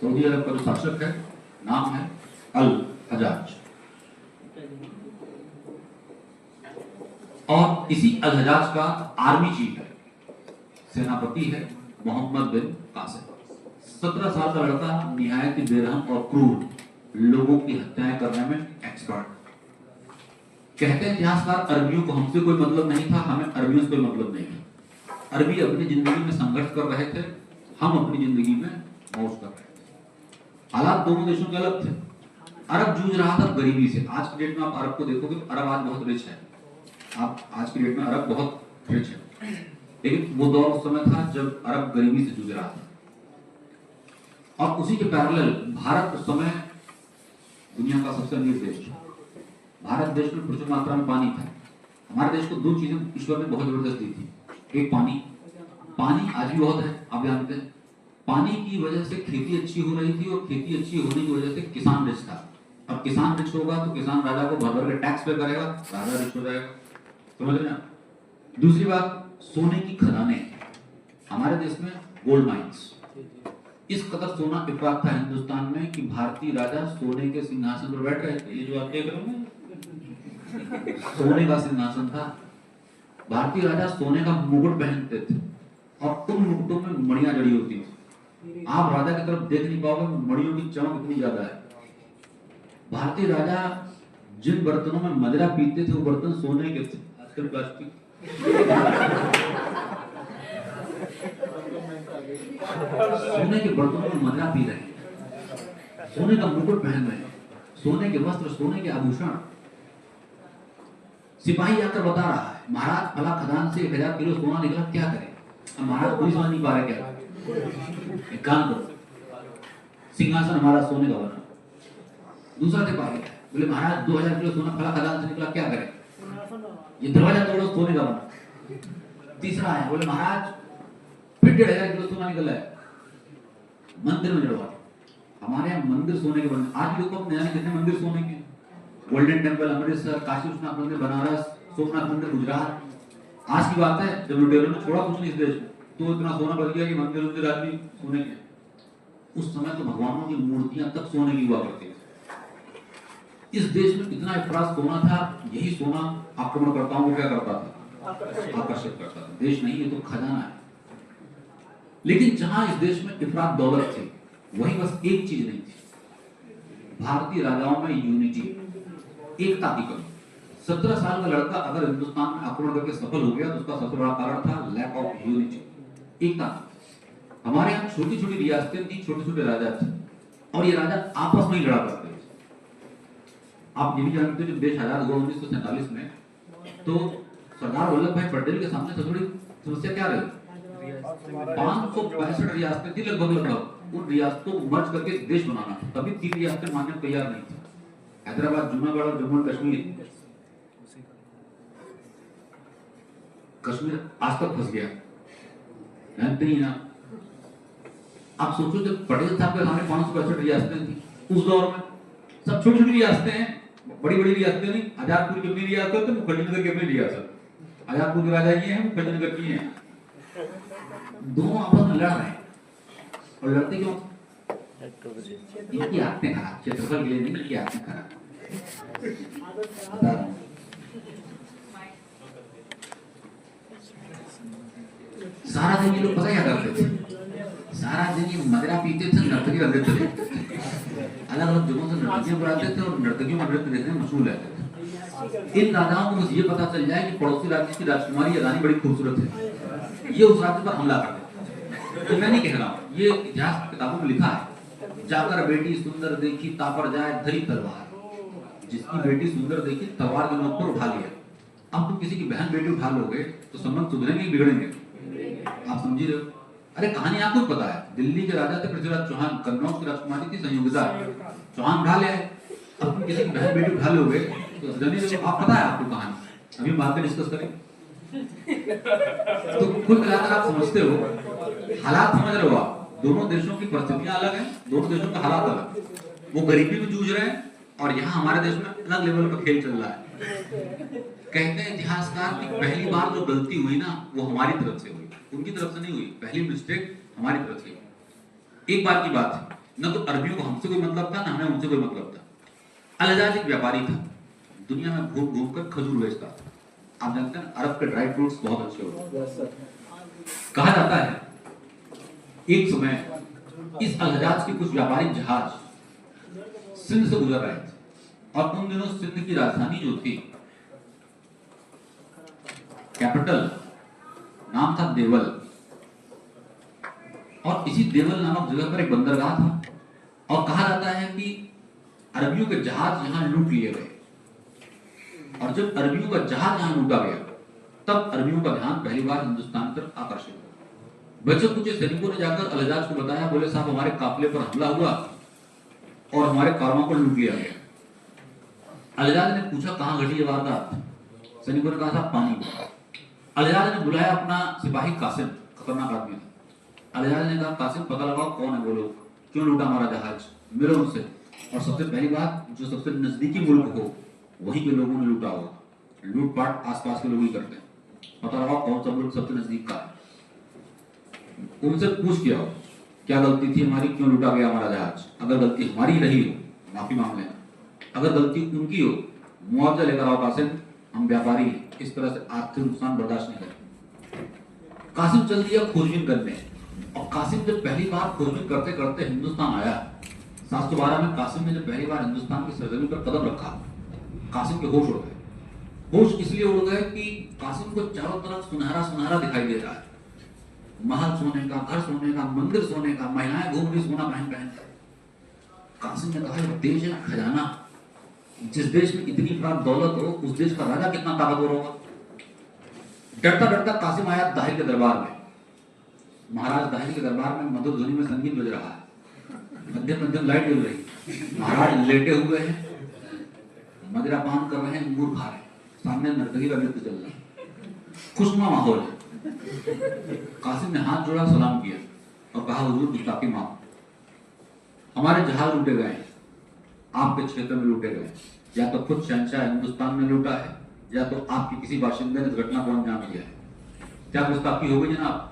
A: सऊदी अरब का जो शासक है नाम है अल हजाज, और इसी अल हजाज का आर्मी चीफ है, सेनापति है मोहम्मद बिन कासिम। 17 साल का लड़का, निहायत ही बेरहम और क्रूर, लोगों की हत्याएं करने में एक्सपर्ट। कहते हैं इतिहासकार अरबियों को हमसे कोई मतलब नहीं था, हमें अरबियों से कोई मतलब नहीं था। अरबी अपनी जिंदगी में संघर्ष कर रहे थे, हम अपनी जिंदगी में मौज कर रहे थे। हालात दोनों देशों के अलग थे। अरब जूझ रहा था गरीबी से। आज की डेट में आप अरब को देखोगे, अरब आज बहुत रिच है। आप आज की डेट में अरब बहुत रिच है, लेकिन वो दौर उस समय था जब अरब गरीबी से जूझ रहा था। और उसी के पैरेलल भारत उस समय दुनिया का सबसे अमीर देश। भारत देश में प्रचुर मात्रा में पानी था। हमारे देश को दो चीजें ईश्वर ने बहुत जबरदस्त दी थी। एक पानी, पानी आज भी बहुत है, आप जानते हैं। पानी की वजह से खेती अच्छी हो रही थी, और खेती अच्छी होने की वजह से किसान रिच था। अब किसान रिच होगा तो किसान राजा को भर भर के टैक्स पे करेगा, राजा रिच हो जाएगा। समझ रहे हैं? दूसरी बात, सोने की खदानें। हमारे देश में गोल्ड माइंस, इस कदर सोना इफरात था हिंदुस्तान में कि भारतीय राजा सोने के सिंहासन पर बैठ रहे थे। ये जो आप देख रहे हो सोने का सिंहासन था। भारतीय राजा सोने का मुकुट पहनते थे, और उन मुकुटों में मणियां जड़ी होती थी। आप राजा की तरफ देख नहीं पाओगे, मणियों की चमक इतनी ज्यादा है। भारतीय राजा जिन बर्तनों में मदिरा पीते थे वो बर्तन सोने के थे, आजकल प्लास्टिक। सोने के बर्तनों में मदिरा पी रहे हैं, सोने का मुकुट पहन रहे हैं, सोने के वस्त्र, सोने के आभूषण। सिपाही आकर बता रहा है महाराज फला खदान से 1000 किलो सोना निकला, क्या करें? अब महाराज कोई समझ नहीं पा रहे क्या करें। एक काम करो, सिंहासन हमारा सोने का बना। दूसरा सिपाही बोले महाराज 2000 किलो सोना फला खदान से निकला, क्या करें? ये दरवाजा तोड़ो, सोने का बना। तीसरा है, बोले महाराज फिर 1500 किलो सोना निकला है, मंदिर में जड़वा। हमारे यहाँ मंदिर सोने के बने। आज भी देखो अपने यहाँ कितने मंदिर सोने के, गोल्डन टेम्पल अमृतसर, काशी विश्वनाथ मंदिर बनारस, सोमनाथ मंदिर गुजरात। आज की बात है जब लुटेरों ने छोड़ा कुछ नहीं इस देश में, तो इतना सोना बढ़ गया कि मंदिर मंदिर आदमी सोने के। उस समय तो भगवानों की मूर्तियां तक सोने की हुआ करती थी। इस देश में इतना अफराज सोना था, यही सोना आक्रमणकर्ताओं को क्या करता था? आकर्षित करता था। देश नहीं, ये तो खजाना है। लेकिन जहां इस देश में इफरात दौलत थी, वही बस एक चीज नहीं थी, भारतीय राजाओं में यूनिटी, एकता की कमी। 17 साल का लड़का अगर हिंदुस्तान में आक्रमण करके सफल हो गया तो उसका सबसे बड़ा कारण था लैक ऑफ यूनिटी, एकता। हमारे यहाँ छोटी छोटी रियासतें थी, छोटे छोटे राजा थे, और ये राजा आपस में ही लड़ा करते थे। आप ये भी जानते हो जब देश आजाद हुआ 1947 में, तो सरदार वल्लभ भाई पटेल के सामने सबसे बड़ी समस्या क्या रही? 565 रियासतें थी लगभग। उन रियासतों को मर्ज करके देश बनाना था। तभी 3 रियासतें मानने को तैयार नहीं थी, हैदराबाद, जूनागढ़ और जम्मू एंड कश्मीर। कश्मीर आज तक फंस गया, जानते ही ना। आप सोचो जब पटेल साहब के सामने 565 रियासतें थी, उस दौर में सब छोटी छोटी रियासतें हैं, बड़ी बड़ी रियासतें नहीं। आजादपुर की अपनी रियासत है, मुखर्जीनगर की अपनी रियासत। आजादपुर के राजा ये हैं, मुखर्जीनगर की हैं। दोनों आपस में लड़ रहे हैं, और लड़ते क्यों? इनकी आदतें खराब, क्षेत्रफल के लिए नहीं, इनकी आदतें खराब। सारा दिन ये लोग पता क्या करते थे? सारा दिन ये मदिरा पीते थे, नर्तकी का नृत्य देखते थे। अलग अलग जगहों से नर्तकियां बुलाते थे और नर्तकियों का नृत्य देखने में मशहूर रहते थे। इन राजाओं को बस ये पता चल जाए कि पड़ोसी राज्य की राजकुमारी या रानी बड़ी खूबसूरत है, ये उस राज्य पर हमला कर देते। तो मैं नहीं कह रहा हूँ, ये इतिहास किताबों में लिखा है। जाकर बेटी सुंदर देखी, तापर जाए धरी तलवार। जिसकी बेटी सुंदर देखी, तलवार के नोक पर उठा लिया। अब तुम किसी की बहन बेटी उठा लोगे तो संबंध सुधरेंगे बिगड़ेंगे? आप समझ रहे हो? अरे कहानी आपको पता है, दिल्ली के राजा थे पृथ्वीराज चौहान, कन्नौज की राजकुमारी थी संयोगिता, चौहान उठा लिया। अब तुम किसी की बहन बेटी उठा लोगे तो आप पता है आपको कहानी, अभी बाद में डिस्कस करें। तो कुल मिलाकर आप समझते हो, हालात समझ रहे हो आप, दोनों देशों की परिस्थितियां अलग हैं, दोनों देशों का हालात अलग। वो गरीबी में जूझ रहे हैं और यहाँ हमारे देश में अलग लेवल का खेल चल रहा है। कहते हैं इतिहासकार की पहली बार जो गलती हुई ना, वो हमारी तरफ से हुई, उनकी तरफ से नहीं हुई। पहली मिस्टेक हमारी तरफ से हुई। एक बार की बात है, न तो अरबियों को हमसे कोई मतलब था, न हमें उनसे कोई मतलब था। अल-हज्जाज एक व्यापारी था, दुनिया में घूम घूम कर खजूर बेचता था। आप जानते हैं अरब के ड्राई फ्रूट्स बहुत अच्छे होते हैं। कहा जाता है एक समय इस अल-हज्जाज के कुछ व्यापारिक जहाज सिंध से गुजर रहे थे, और उन दिनों सिंध की राजधानी जो थी, कैपिटल नाम था देवल, और इसी देवल नामक जगह पर एक बंदरगाह था। और कहा जाता है कि अरबियों के जहाज यहां लूट लिए गए, और जब अरबियों का जहाज यहां लूटा गया, तब अरबियों का ध्यान पहली बार हिंदुस्तान पर आकर्षित हुआ। बचे कुछ सैनिकों ने जाकर अल-हज्जाज को बताया, बोले साहब हमारे काफिले पर हमला हुआ और हमारे कारवां को लूट लिया गया। अल-हज्जाज ने पूछा कहां घटी ये वारदात? सैनिकों ने कहा था पानी में। अल-हज्जाज ने बुलाया अपना सिपाही कासिम, खतरनाक आदमी था। अल-हज्जाज ने कहा कासिम पता लगाओ कौन है वो लोग, क्यों लूटा हमारा जहाज, मिलो उनसे। और सबसे पहली बात, जो सबसे नजदीकी मुल्क हो वहीं के लोगों ने लूटा होगा। लूटपाट आसपास के लोग ही करते हैं, पता लगाओ कौन सा मुल्क सबसे नजदीक का है। उनसे पूछ के आओ क्या गलती थी हमारी, क्यों लूटा गया हमारा जहाज। अगर गलती हमारी रही हो माफी मांग लेना, अगर गलती उनकी हो मुआवजा लेकर आओ कासिम, हम व्यापारी हैं, इस तरह से आर्थिक नुकसान बर्दाश्त नहीं करते। कासिम चल दिया खोजबीन करने, और कासिम जब पहली बार खोजबीन करते करते हिंदुस्तान आया, 712 में कासिम ने जब पहली बार हिंदुस्तान की सरजमीन पर कदम रखा, कासिम के होश उड़ गए। होश इसलिए उड़ गए कि कासिम को चारों तरफ सुनहरा सुनहरा दिखाई दे रहा है, महल सोने का, घर सोने का, मंदिर सोने का, महिलाएं घूम रही सोना पहन पहन कर। कासिम ने कहा देश है खजाना, जिस देश में इतनी प्राप्त दौलत हो उस देश का राजा कितना ताकतवर होगा। डरता डरता कासिम आया दाहिर के दरबार में। महाराज दाहिर के दरबार में मधुर ध्वनि में संगीत बज रहा है, मध्यम मध्यम लाइट जल रही, महाराज लेटे हुए हैं, मदिरा पान कर रहे हैं, अंगूर खा रहे हैं, सामने नर्तकी का नृत्य चल रहा है, खुशनुमा माहौल है। कासिम ने हाथ जोड़ा, सलाम किया और कहा हुजूर गुस्ताखी माफ, हमारे जहाज लूटे गए, आपके क्षेत्र में लूटे गए, या तो खुद शहंशाह हिंदुस्तान में लूटा है या तो आपके किसी बाशिंदे ने इस घटना को अंजाम दिया है। क्या गुस्ताखी हो गई जनाब?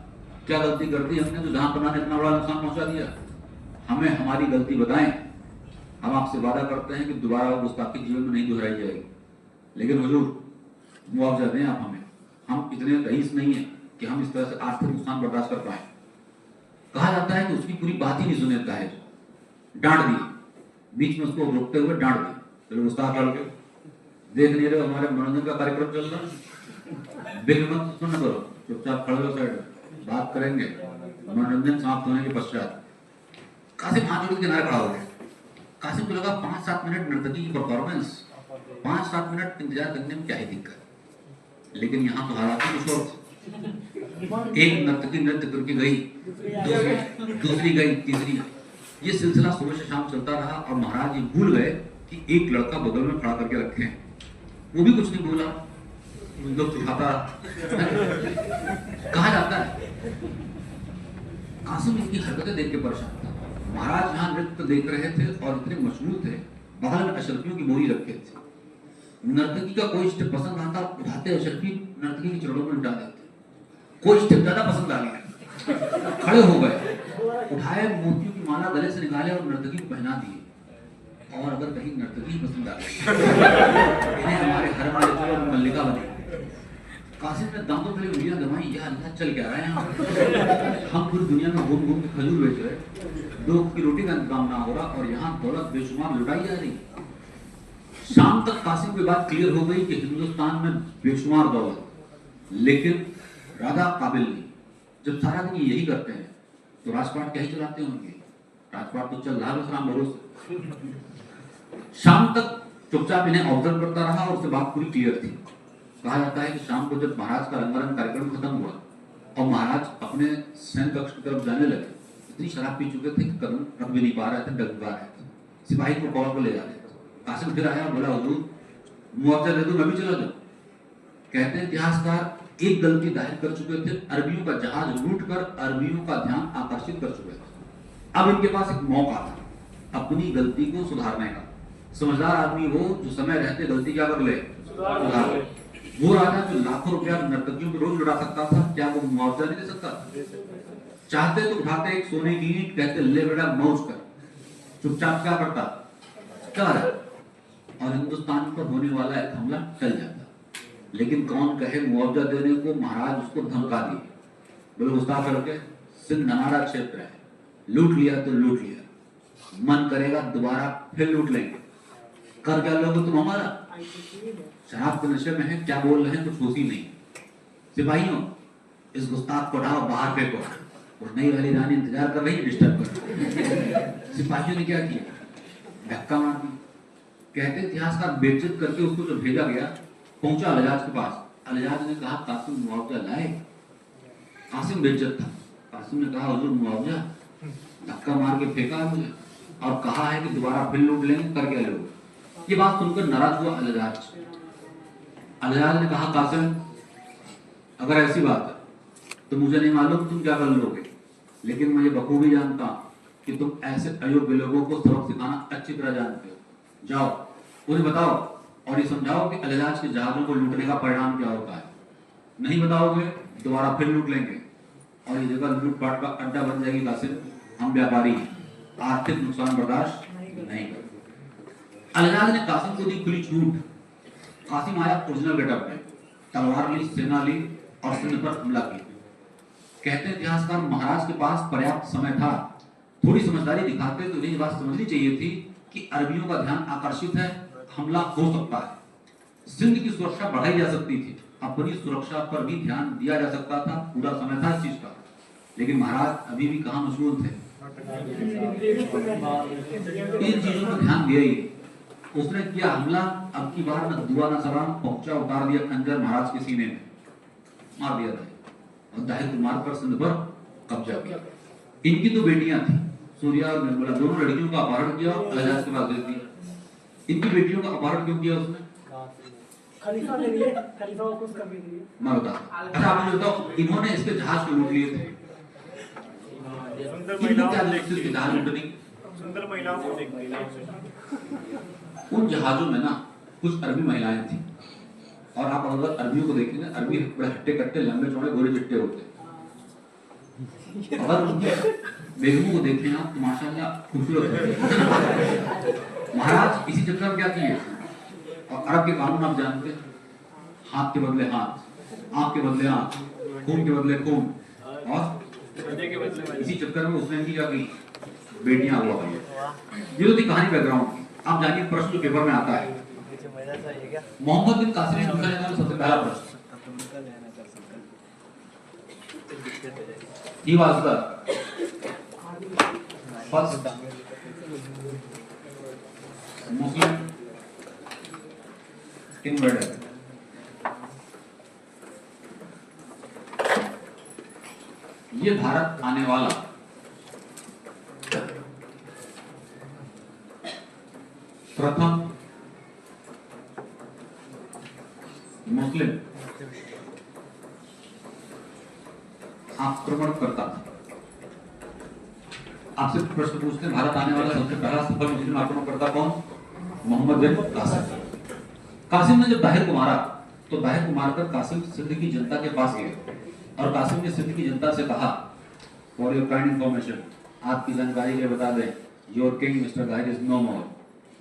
A: क्या गलती कर दी हमने जो जहां पनाह ने इतना बड़ा नुकसान पहुंचा दिया? हमें हमारी गलती बताएं, हम आपसे वादा करते हैं कि दोबारा वो गुस्ताखी जीवन में नहीं दोहराई जाएगी। लेकिन हुजूर मुआवजा दें आप हमें, हम इतने रईस नहीं है कि हम इस तरह से आर्थिक नुकसान बर्दाश्त कर पाए। कहा जाता है कि उसकी पूरी बात ही नहीं सुने ताहिर, डांट दी, बीच में उसको रोकते हुए डांट दी, चलो गुस्ताख लड़के देख नहीं रहे हमारे मनोरंजन का कार्यक्रम चल रहा है, बेगमत सुन करो, चुपचाप खड़े हो साइड, बात करेंगे मनोरंजन समाप्त होने के पश्चात। कासिम हाथ जोड़ के किनारे खड़ा हो गया। कासिम को लगा 5-7 मिनट नर्तकी की परफॉर्मेंस, 5-7 मिनट इंतजार करने में क्या ही दिक्कत, लेकिन यहाँ तो हालात ही कुछ और थे। एक नर्तकी नृत्य करके गई, दूसरी गई, तीसरी। ये सिलसिला सुबह से शाम चलता रहा और महाराज ये भूल गए कि एक लड़का बगल में खड़ा करके रखे हैं, वो भी कुछ नहीं बोला, लोग चुठाता। कहा जाता है कासिम इनकी हरकतें देख के परेशान था। महाराज यहाँ नृत्य देख रहे थे और इतने मशहूर थे, बगल में अशरफियों की बोरी रखे थे। नर्तकी का कोई स्टेप पसंद आता, उठाते अशरफी नर्तकी के चरणों में उठा देते। कोई स्टेप ज्यादा पसंद आ गया, खड़े हो गए, उठाए, मोतियों की माला गले से निकाले और नर्तकी को पहना दिए। और अगर कहीं नर्तकी पसंद आ गई, इन्हें हमारे हर वाले मल्लिका बने। कासिम ने दांतों पे उंगलियां दबाई, या अल्लाह चल क्या रहा है यहाँ? हम पूरी दुनिया में घूम घूम के खजूर बेच रहे, 2 की रोटी का इंतजाम ना हो रहा और यहाँ दौलत बेशुमार लुटाई जा रही। शाम तक कासिम की बात क्लियर हो गई कि हिंदुस्तान में बेशुमार दौलत, लेकिन राजा काबिल नहीं। जब सारा दिन यही करते हैं तो राजपाट क्या ही चलाते होंगे, राजपाट तो चल रहा है राम भरोसे। शाम तक चुपचाप इन्हें ऑब्जर्व करता रहा और उससे बात पूरी क्लियर थी। कहा जाता है कि शाम को जब महाराज का रंगारंग कार्यक्रम खत्म हुआ और महाराज अपने सैन्य कक्ष की तरफ जाने लगे, इतनी शराब पी चुके थे कि कदम रख भी नहीं पा रहे थे, डग भी पा रहे थे, सिपाही को कॉल पर ले जा रहे थे। कासिम फिर आया, बोला हुजूर मुआवजा दे दो, मैं भी चला जाऊं। कहते हैं इतिहासकार एक गलती जाहिर कर चुके थे, अरबियों का जहाज लूट कर अरबियों का ध्यान आकर्षित कर चुके थे। अब इनके पास एक मौका था अपनी गलती को सुधारने का। समझदार आदमी वो जो समय रहते गलती क्या कर ले, सुधार ले। वो राजा जो लाखों रुपया नर्तकियों को रोज लुटा सकता था, क्या वो मुआवजा नहीं दे सकता? चाहते तो उठाते एक सोने की ईंट, कहते ले बेटा मौज कर, चुपचाप क्या करता, कर, और हिंदुस्तान पर होने वाला एक हमला टल जाता। लेकिन कौन कहे मुआवजा देने को, महाराज उसको धमका दिए, बोले गुस्ताख लड़के, सिंध हमारा क्षेत्र है, लूट लिया तो लूट लिया, मन करेगा दोबारा फिर लूट लेंगे, कर क्या लोगे तुम हमारा? शराब के नशे में है, क्या बोल रहे हैं कुछ होश ही नहीं। सिपाहियों इस गुस्ताख को उठाओ, बाहर फेंको, और नई वाली रानी इंतजार कर रही है, डिस्टर्ब कर। सिपाहियों ने क्या किया, धक्का मार दी। कहते इतिहासकार बेइज्जत करके उसको जब भेजा गया, पहुंचा अलजाज के पास, अलजाज ने कहा कासिम मुआवजा लाए। कासिम बेइज्जत था, कासिम ने कहा हुजूर मुआवजा, धक्का मार के फेंका मुझे और कहा है कि दोबारा फिर लूट लेंगे, कर क्या लोगे? ये बात सुनकर नाराज हुआ अलजाज। अलजाज ने कहा कासिम अगर ऐसी बात है तो मुझे नहीं मालूम तुम क्या कर लोगे, लेकिन मैं ये बखूबी जानता कि तुम ऐसे अयोग्य लोगों को सबक सिखाना अच्छी तरह जानते हो। जाओ उन्हें बताओ और ये समझाओ कि अलजाज के जहाजों को लूटने का परिणाम क्या होता है। नहीं बताओगे दोबारा फिर लूट लेंगे और ये जगह लूटपाट का अड्डा बन जाएगी। कासिम हम व्यापारी हैं, आर्थिक नुकसान बर्दाश्त नहीं करते। अलजाज ने कासिम को दी खुली छूट। कासिम आया ओरिजिनल गेटअप में, तलवार ली, सेना ली और सिंध पर हमला किया। कहते इतिहासकार महाराज के पास पर्याप्त समय था, थोड़ी समझदारी दिखाते तो ये बात समझनी चाहिए थी कि अरबियों का ध्यान आकर्षित है, हमला हो सकता है। सिंध की सुरक्षा बढ़ाई जा सकती थी, अपनी सुरक्षा पर भी ध्यान दिया जा सकता था, पूरा समय था इस चीज का। लेकिन महाराज अभी भी कहाँ मशगूल थे, इन चीजों पर ध्यान दिया ही। उसने किया हमला, अब की बार न दुआ न सलाम, पहुंचा उतार दिया खंजर महाराज के सीने में, मार दिया था और दाहिर को मारकर सिंध पर कब्जा किया। इनकी तो बेटियां थी, सूर्या और निर्मला, दोनों लड़कियों का अपहरण किया और इलाज के बाद दे दिया। इनकी बेटियों का अपहरण क्यों किया उसने?
D: खलीफा के लिए, खलीफा को खुश करने के लिए।
A: मैं बता, अच्छा आप मुझे बताओ, इन्होंने इसके जहाज को लूट लिए थे,
C: सुंदर
A: इनको
C: महिलाओं
A: क्या
C: को
A: देखते इसके जहाज लूटने?
C: सुंदर महिलाओं को देखते।
A: उन जहाजों में ना कुछ अरबी महिलाएं थी, और आप अगर अरबियों को देखेंगे, अरबी बड़े हट्टे कट्टे, लंबे चौड़े, गोरे चिट्टे होते। अगर उनके बेगमों को देखें आप तो माशाल्लाह खूबसूरत होते। महाराज इसी चक्कर में क्या किए, और अरब के कानून आप जानते हैं, हाथ के बदले हाथ, आंख के बदले आंख, खून के बदले खून, और इसी चक्कर में उसने क्या की, बेटियां हुआ। ये तो थी कहानी बैकग्राउंड की। आप जानिए प्रश्न जो पेपर में आता है, मोहम्मद बिन कासिम ने पूछा जाता है सबसे पहला प्रश्न, he was the first Muslim invader. ये भारत आने वाला प्रथम मुस्लिम आक्रमण करता था। आपसे प्रश्न पूछते हैं, भारत आने वाला सबसे पहला सफल मुस्लिम आक्रमणकर्ता कौन? मोहम्मद बिन कासिम। कासिम ने जब दाहिर को मारा तो दाहिर को मारकर कासिम सिंध की जनता के पास गए और कासिम ने सिंध की जनता से कहा, फॉर योर काइंड इंफॉर्मेशन, आपकी जानकारी के लिए बता दें, your king mister Dahir is no more,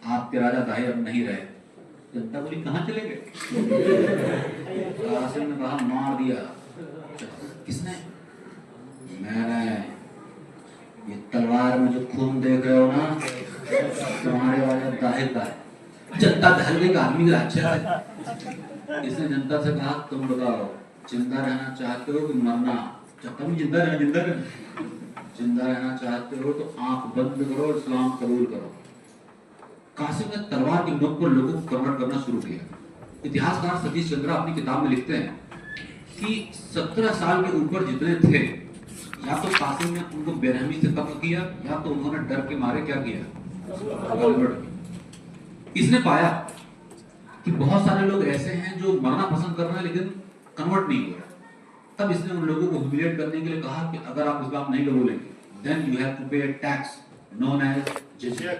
A: आपके राजा दाहिर अब नहीं रहे। जनता बोली कहाँ चले गए? कासिम ने कहा मार दिया। किसने? मैंने। ये तलवार में जो खून देख रहे हो ना, तुम्हारे राजा दाहिर का है। जनता दहल गई, आदमी का अच्छा है। इसने जनता से कहा तुम बताओ, जिंदा रहना चाहते हो कि मरना? कभी जिंदा रहना चाहते हो तो आंख बंद करो, इस्लाम कबूल करो। कासिम ने तलवार की नोक पर लोगों को कन्वर्ट करना शुरू किया। इतिहासकार सतीश चंद्रा अपनी किताब में लिखते हैं कि 17 साल के ऊपर जितने थे, या तो कासिम ने उनको बेरहमी से कत्ल किया, या तो उन्होंने डर के मारे क्या किया, कन्वर्ट किया। इसने पाया कि बहुत सारे लोग ऐसे हैं जो मरना पसंद कर रहे हैं लेकिन कन्वर्ट नहीं हो रहा। तब इसने उन लोगों को ह्यूमिलिएट करने के लिए कहा कि अगर आप इस्लाम नहीं कबूलेंगे, then you have to pay a tax known as jizya.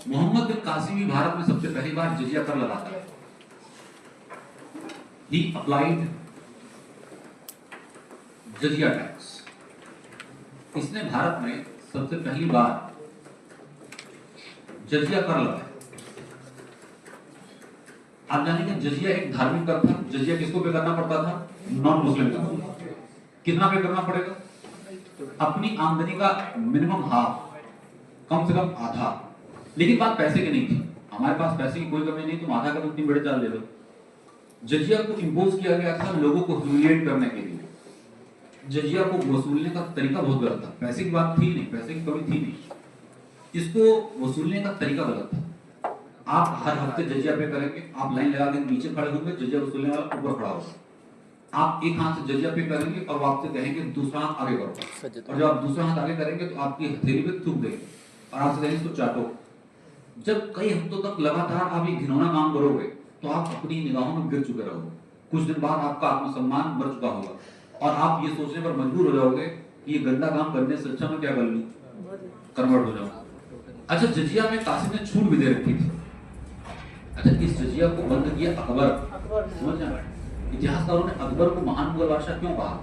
A: Muhammad bin Qasim ही भारत में सबसे पहली बार जिजिया कर लगाता है। He applied जिजिया टैक्स। इसने भारत में सबसे पहली बार जिजिया कर लगाया। आप जानेंगे जिजिया एक धार्मिक कर था। जिजिया किसको पे करना पड़ता था? नॉन मुस्लिम को। कितना पे करना पड़ेगा? अपनी आमदनी का मिनिमम हाफ, कम से कम आधा। लेकिन बात पैसे की नहीं थी। हमारे पास पैसे की कोई कमी नहीं, तुम आधा का तुम 3 बड़े चाल ले लो। जिजिया को इंपोज किया गया था लोगों को ह्यूमिलिएट करने के लिए। जिजिया को वसूलने का तरीका बहुत गलत था। पैसे की बात थी नहीं, पैसे की कमी थी नहीं, इसको वसूलने का तरीका गलत था। आप हर हफ्ते जिजिया पे करेंगे, आप लाइन लगा के नीचे खड़े होंगे, जिजिया वसूलने वाला ऊपर खड़ा होगा। आप एक हाथ से जिजिया पे करेंगे और वो आपसे कहेंगे दूसरा हाथ आगे करो, और जब आप दूसरा हाथ आगे करेंगे तो आपकी हथेली पे थूक देंगे और आपसे कहेंगे इसको चाटो। जब कई हफ्तों तक लगातार आप ये घिनौना काम करोगे तो आप अपनी निगाहों में गिर चुके रहोगे। कुछ दिन बाद आपका आत्मसम्मान मर चुका होगा और आप ये सोचने पर मजबूर हो जाओगे कि ये गंदा काम करने से अच्छा मैं क्या कर लूं, कन्वर्ट हो जाऊं। अच्छा, जिजिया में कासिम ने छूट भी दे रखी थी। अच्छा, इस जिजिया को बंद किया अकबर। समझ जाए, इतिहासकारों ने अकबर को महान मुगल बादशाह क्यों कहा?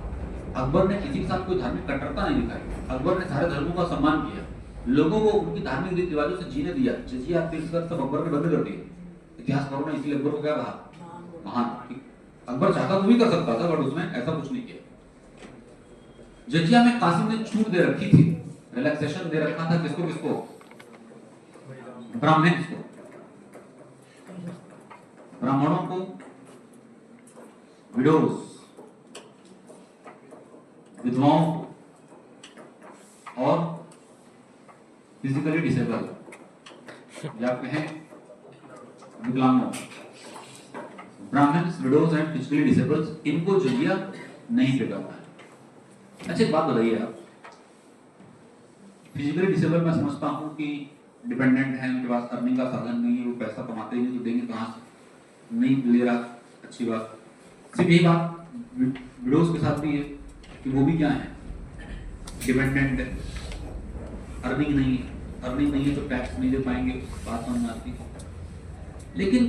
A: अकबर ने किसी के साथ कोई धार्मिक कट्टरता नहीं दिखाई। अकबर ने सारे धर्मों का सम्मान किया, लोगों को उनकी धार्मिक रीति रिवाजों से जीने दिया। जिजिया सब अकबर ने बंद कर दिए। इतिहासकारों ने इसलिए अकबर को क्या कहा? महान। अकबर चाहता तो भी कर सकता था, बट उसने ऐसा कुछ नहीं किया। जिजिया में कासिम ने छूट दे रखी थी, रिलैक्सेशन दे रखा था। किसको किसको? ब्राह्मण को। ब्राह्मणों को विडोज, विधवाओं और फिजिकली डिसेबल या कहें विकलांगों, Brahmans, widows and physically disables, इनको जजिया नहीं पे करता है। अच्छा एक बात बताइए आप, फिजिकली डिसेबल मैं समझता हूं कि डिपेंडेंट है, उनके पास अर्निंग का साधन नहीं है, वो पैसा कमाते ही नहीं तो देंगे कहां से, नहीं ले रहा, अच्छी बात। सिर्फ यही बात विडोज के साथ भी है कि वो भी क्या है, डिपेंडेंट है, अर्निंग नहीं है, अर्निंग नहीं है तो टैक्स नहीं दे पाएंगे, बात समझ में आती है। लेकिन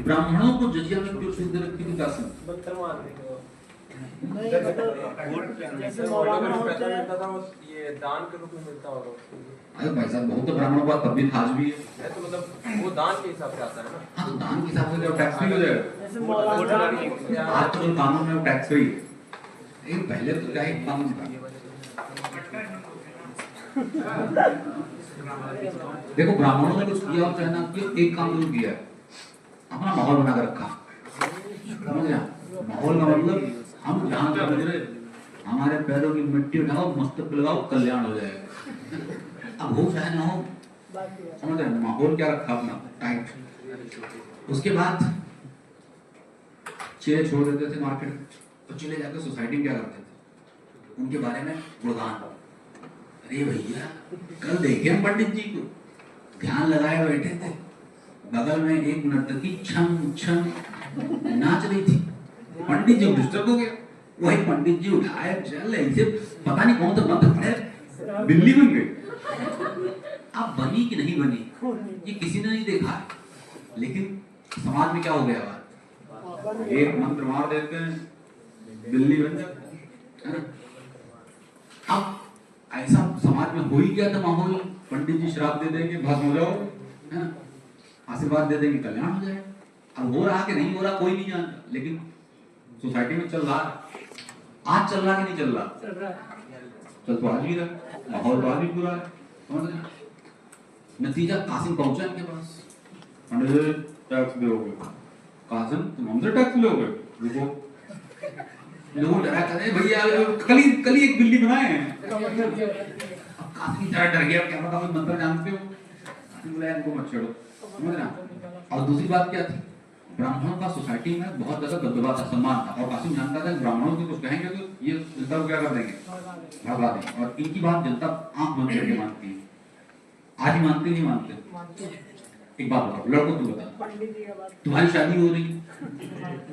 A: ब्राह्मणों को जजिया में क्यों छूट दे रखी थी कासिम?
D: जैसे मौलाना होते हैं
B: ये दान के रूप में मिलता होगा।
A: अरे भाई साहब बहुत तो ब्राह्मणों का तब भी आज भी है,
B: तो मतलब वो दान के हिसाब से आता है ना।
A: हाँ तो दान के हिसाब से जब टैक्स नहीं हो जाएगा,
D: जैसे मौलाना
A: आज तो कानून में टैक्स फ्री है, लेकिन पहले तो क्या है कानून था। देखो ब्राह्मणों ने कुछ किया और चाहे ना किया, एक काम जरूर किया है, अपना माहौल बना कर रखा। समझ गया? माहौल का मतलब हम जहाँ समझ रहे, हमारे पैरों की मिट्टी उठाओ, मस्तक पे लगाओ, कल्याण हो जाएगा। अब हो चाहे ना हो, समझ रहे, माहौल क्या रखा अपना टाइट। उसके बाद चेले छोड़ देते थे मार्केट, तो चले जाकर सोसाइटी में क्या करते थे, उनके बारे में गुणगान। अरे भैया कल देखे हम पंडित जी को, ध्यान लगाए बैठे थे, बगल में एक नर्तकी छम छम नाच रही थी, पंडित जी डिस्टर्ब हो गया, वही पंडित जी उठाए चल ऐसे पता नहीं कौन सा मंत्र है, बिल्ली बन गई। अब बनी कि नहीं बनी ये किसी ने नहीं देखा, लेकिन समाज में क्या हो गया बात, एक मंत्र मार देते हैं बिल्ली बन जाती है ना। अब ऐसा समाज में हो ही गया था माहौल, पंडित जी श्राप दे देंगे भस्म हो जाओ, है ना, आशीर्वाद दे देंगे कल्याण हो जाए। अब हो रहा कि नहीं हो रहा कोई नहीं जानता, लेकिन सोसाइटी में चल रहा है। आज चल रहा कि नहीं चल रहा? चल तो आज भी रहा, माहौल तो आज भी पूरा है। नतीजा कासिम पहुंचा इनके पास, पंडित टैक्स दोगे, कासिम तुम हमसे टैक्स लोगे, रुको। लोग डरा करे भैया कल ही एक बिल्ली बनाए हैं। कासिम डर गया, क्या पता मैं मंत्र जानते हो, कासिम बोला इनको मत छेड़ो, समझ रहे। और दूसरी बात क्या थी, ब्राह्मणों का सोसाइटी में बहुत ज्यादा दबदबा था, सम्मान था, और कासिम जानता था ब्राह्मणों को कुछ कहेंगे तो ये जनता को क्या कर देंगे, भगा देंगे। और इनकी बात जनता आंख बंद करके मानती है। आज ही मानते नहीं मानते? एक बात बताओ, लड़कों तुम बता, तुम्हारी शादी हो रही,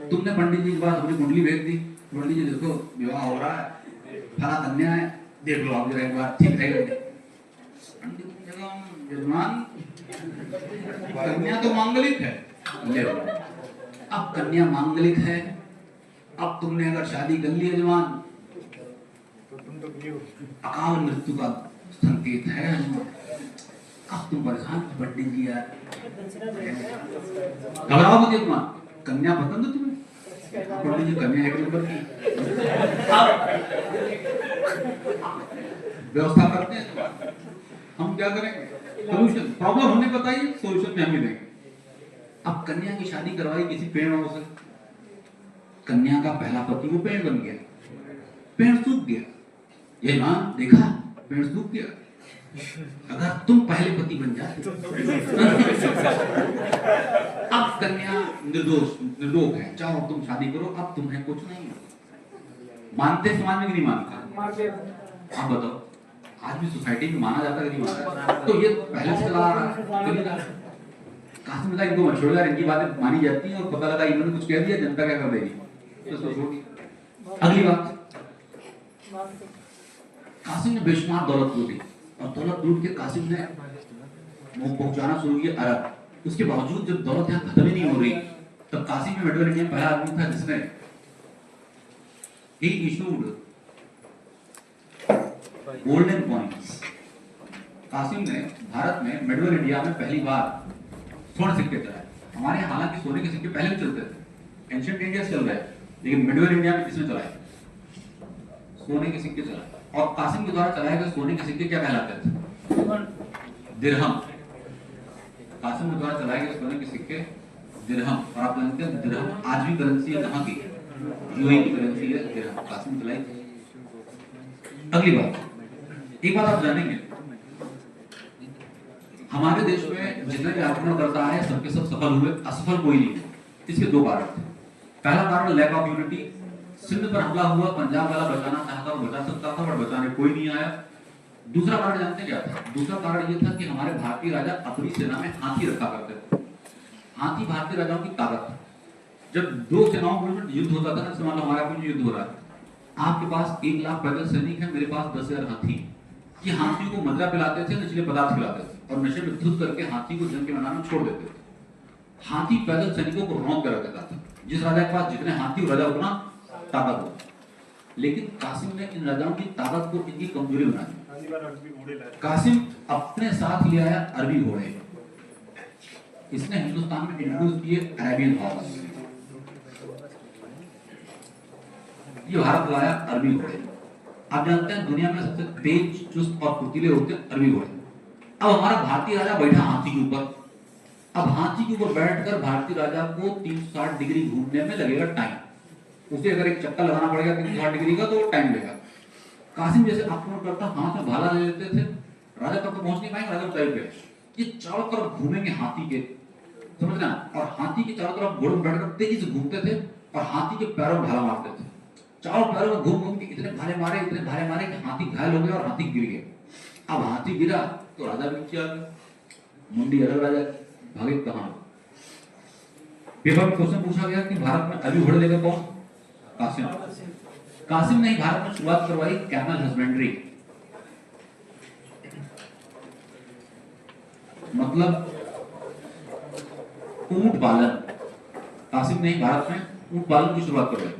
A: तुमने पंडित जी के पास अपनी कुंडली भेज दी, पंडित जी देखो विवाह हो रहा है, फला कन्या है, देख लो आप जरा एक बार, ठीक रहेगा। यजमान कन्या तो मांगलिक है, ले लो। अब कन्या मांगलिक है, अब तुमने अगर शादी कर ली यजमान
C: तो तुम तो
A: अकाल मृत्यु का संकेत है। अब तुम परेशान पंडित जी यार, घबराओ मत यजमान, कन्या पसंद है तुम्हें? पंडित जी कन्या एक नंबर की व्यवस्था करते हैं, हम क्या करेंगे, सोल्यूशन प्रॉब्लम हमने बताई, सोल्यूशन में हम ही देंगे। अब कन्या की शादी करवाई किसी पेड़ों से, कन्या का पहला पति वो पेड़ बन गया, पेड़ सूख गया, यजमान देखा पेड़ सूख गया। अगर तुम पहले पति बन जाते अब कन्या निर्दोष है, चाहो तुम शादी करो, अब तुम्हें कुछ नहीं। मानते समाज में कि नहीं मानता? आप बताओ, आज भी सोसाइटी में माना जाता है कि नहीं माना? तो ये पहले से चला रहा है। कासिम ने इनको मत छोड़ो यार, इनकी बातें मानी जाती हैं, और पता लगा इन्होंने कुछ कह दिया, जनता क्या कर देगी, तो छोड़िए। अगली बात, कासिम ने बेशुमार दौलत लूटी, और दौलत लूट के कासिम ने वो पहुंचाना शुरू किया अरब। उसके बावजूद जब दौलत यहाँ खत्म ही नहीं हो रही, तब कासिम में मेडल इंडिया पहला आदमी था जिसने he issued golden coins. Qasim ने भारत में मेडल इंडिया में पहली बार स्वर्ण सिक्के चलाए। हमारे यहाँ हालांकि सोने के सिक्के पहले भी चलते थे, एंशिएंट इंडिया से चल रहे हैं, लेकिन मिडल इंडिया में किसने चलाए? सोने के सिक्के चलाए। और कासिम के द्वारा चलाए गए सोने के सिक्के क्या कहलाते थे? दिरहम। कासिम के द्वारा चलाए गए सोने के सिक्के दिरहम, और आप जानते हैं दिरहम आज भी करेंसी है कहाँ की? यूएई की करेंसी है दिरहम, कासिम चलाई। अगली बात, एक बात आप जानेंगे, हमारे देश में जितने भी आक्रमण करता है सबके सब सफल हुए, असफल कोई नहीं। इसके दो कारण थे। पहला कारण लैक ऑफ यूनिटी, सिंध पर हमला हुआ, पंजाब वाला बचाना चाहता और बचा सकता था, पर बचाने कोई नहीं आया। दूसरा कारण जानते क्या था? दूसरा कारण ये था कि हमारे भारतीय राजा अपनी सेना में हाथी रखा करते थे। हाथी भारतीय राजाओं की ताकत है। जब दो सेनाओं के बीच युद्ध होता था ना, मान लो हमारा कोई युद्ध हो रहा है, आपके पास 1 लाख पैदल सैनिक है, मेरे पास 10,000 हाथी। ये हाथी को मदिरा पिलाते थे, नशीले पदार्थ खिलाते थे और नशे में धुत करके हाथी को जंग के मैदान में छोड़ देते थे। हाथी पैदल सैनिकों को रौंद कर रख देता था। जिस राजा के पास जितने हाथी राजा उतना ताकत हो। लेकिन कासिम ने इन राजाओं की ताकत को इनकी कमजोरी बना दी। कासिम अपने साथ ले आया अरबी घोड़े। इसने हिंदुस्तान में इंट्रोड्यूस किए अरेबियन हॉर्स। ये भारत लाया अरबी घोड़े। आप जानते हैं दुनिया में सबसे तेज, चुस्त और फुर्तीले होते हैं अरबी घोड़े। अब हमारा भारतीय राजा बैठा हाथी के ऊपर। अब हाथी के ऊपर बैठकर भारतीय राजा को 360 डिग्री घूमने में लगेगा टाइम। उसे अगर एक चक्कर लगाना पड़ेगा 360 डिग्री का तो टाइम लेगा। कासिम जैसे आक्रमण करता हाथ में भाला ले लेते थे, राजा तक तो पहुंच नहीं पाएंगे, राजा ऊंचाई पे। ये चारों तरफ घूमेंगे हाथी के, समझना, और हाथी के चारों तरफ घोड़े बैठकर तेजी से घूमते थे और हाथी के पैरों में भाला मारते थे। चारों पैरों में घूम घूम के इतने भाले मारे कि हाथी घायल हो गया और हाथी गिर गया। अब हाथी गिरा तो राजा भी नीचे आ गया, मुंडी अलग राजा भागे कहां। पेपर में क्वेश्चन पूछा गया कि भारत में अरबी घोड़े लेकर कौन? कासिम। कासिम ने ही भारत में शुरुआत करवाई कैमल हस्बेंड्री, मतलब ऊंट पालन। कासिम ने ही भारत में ऊंट पालन की शुरुआत करवाई।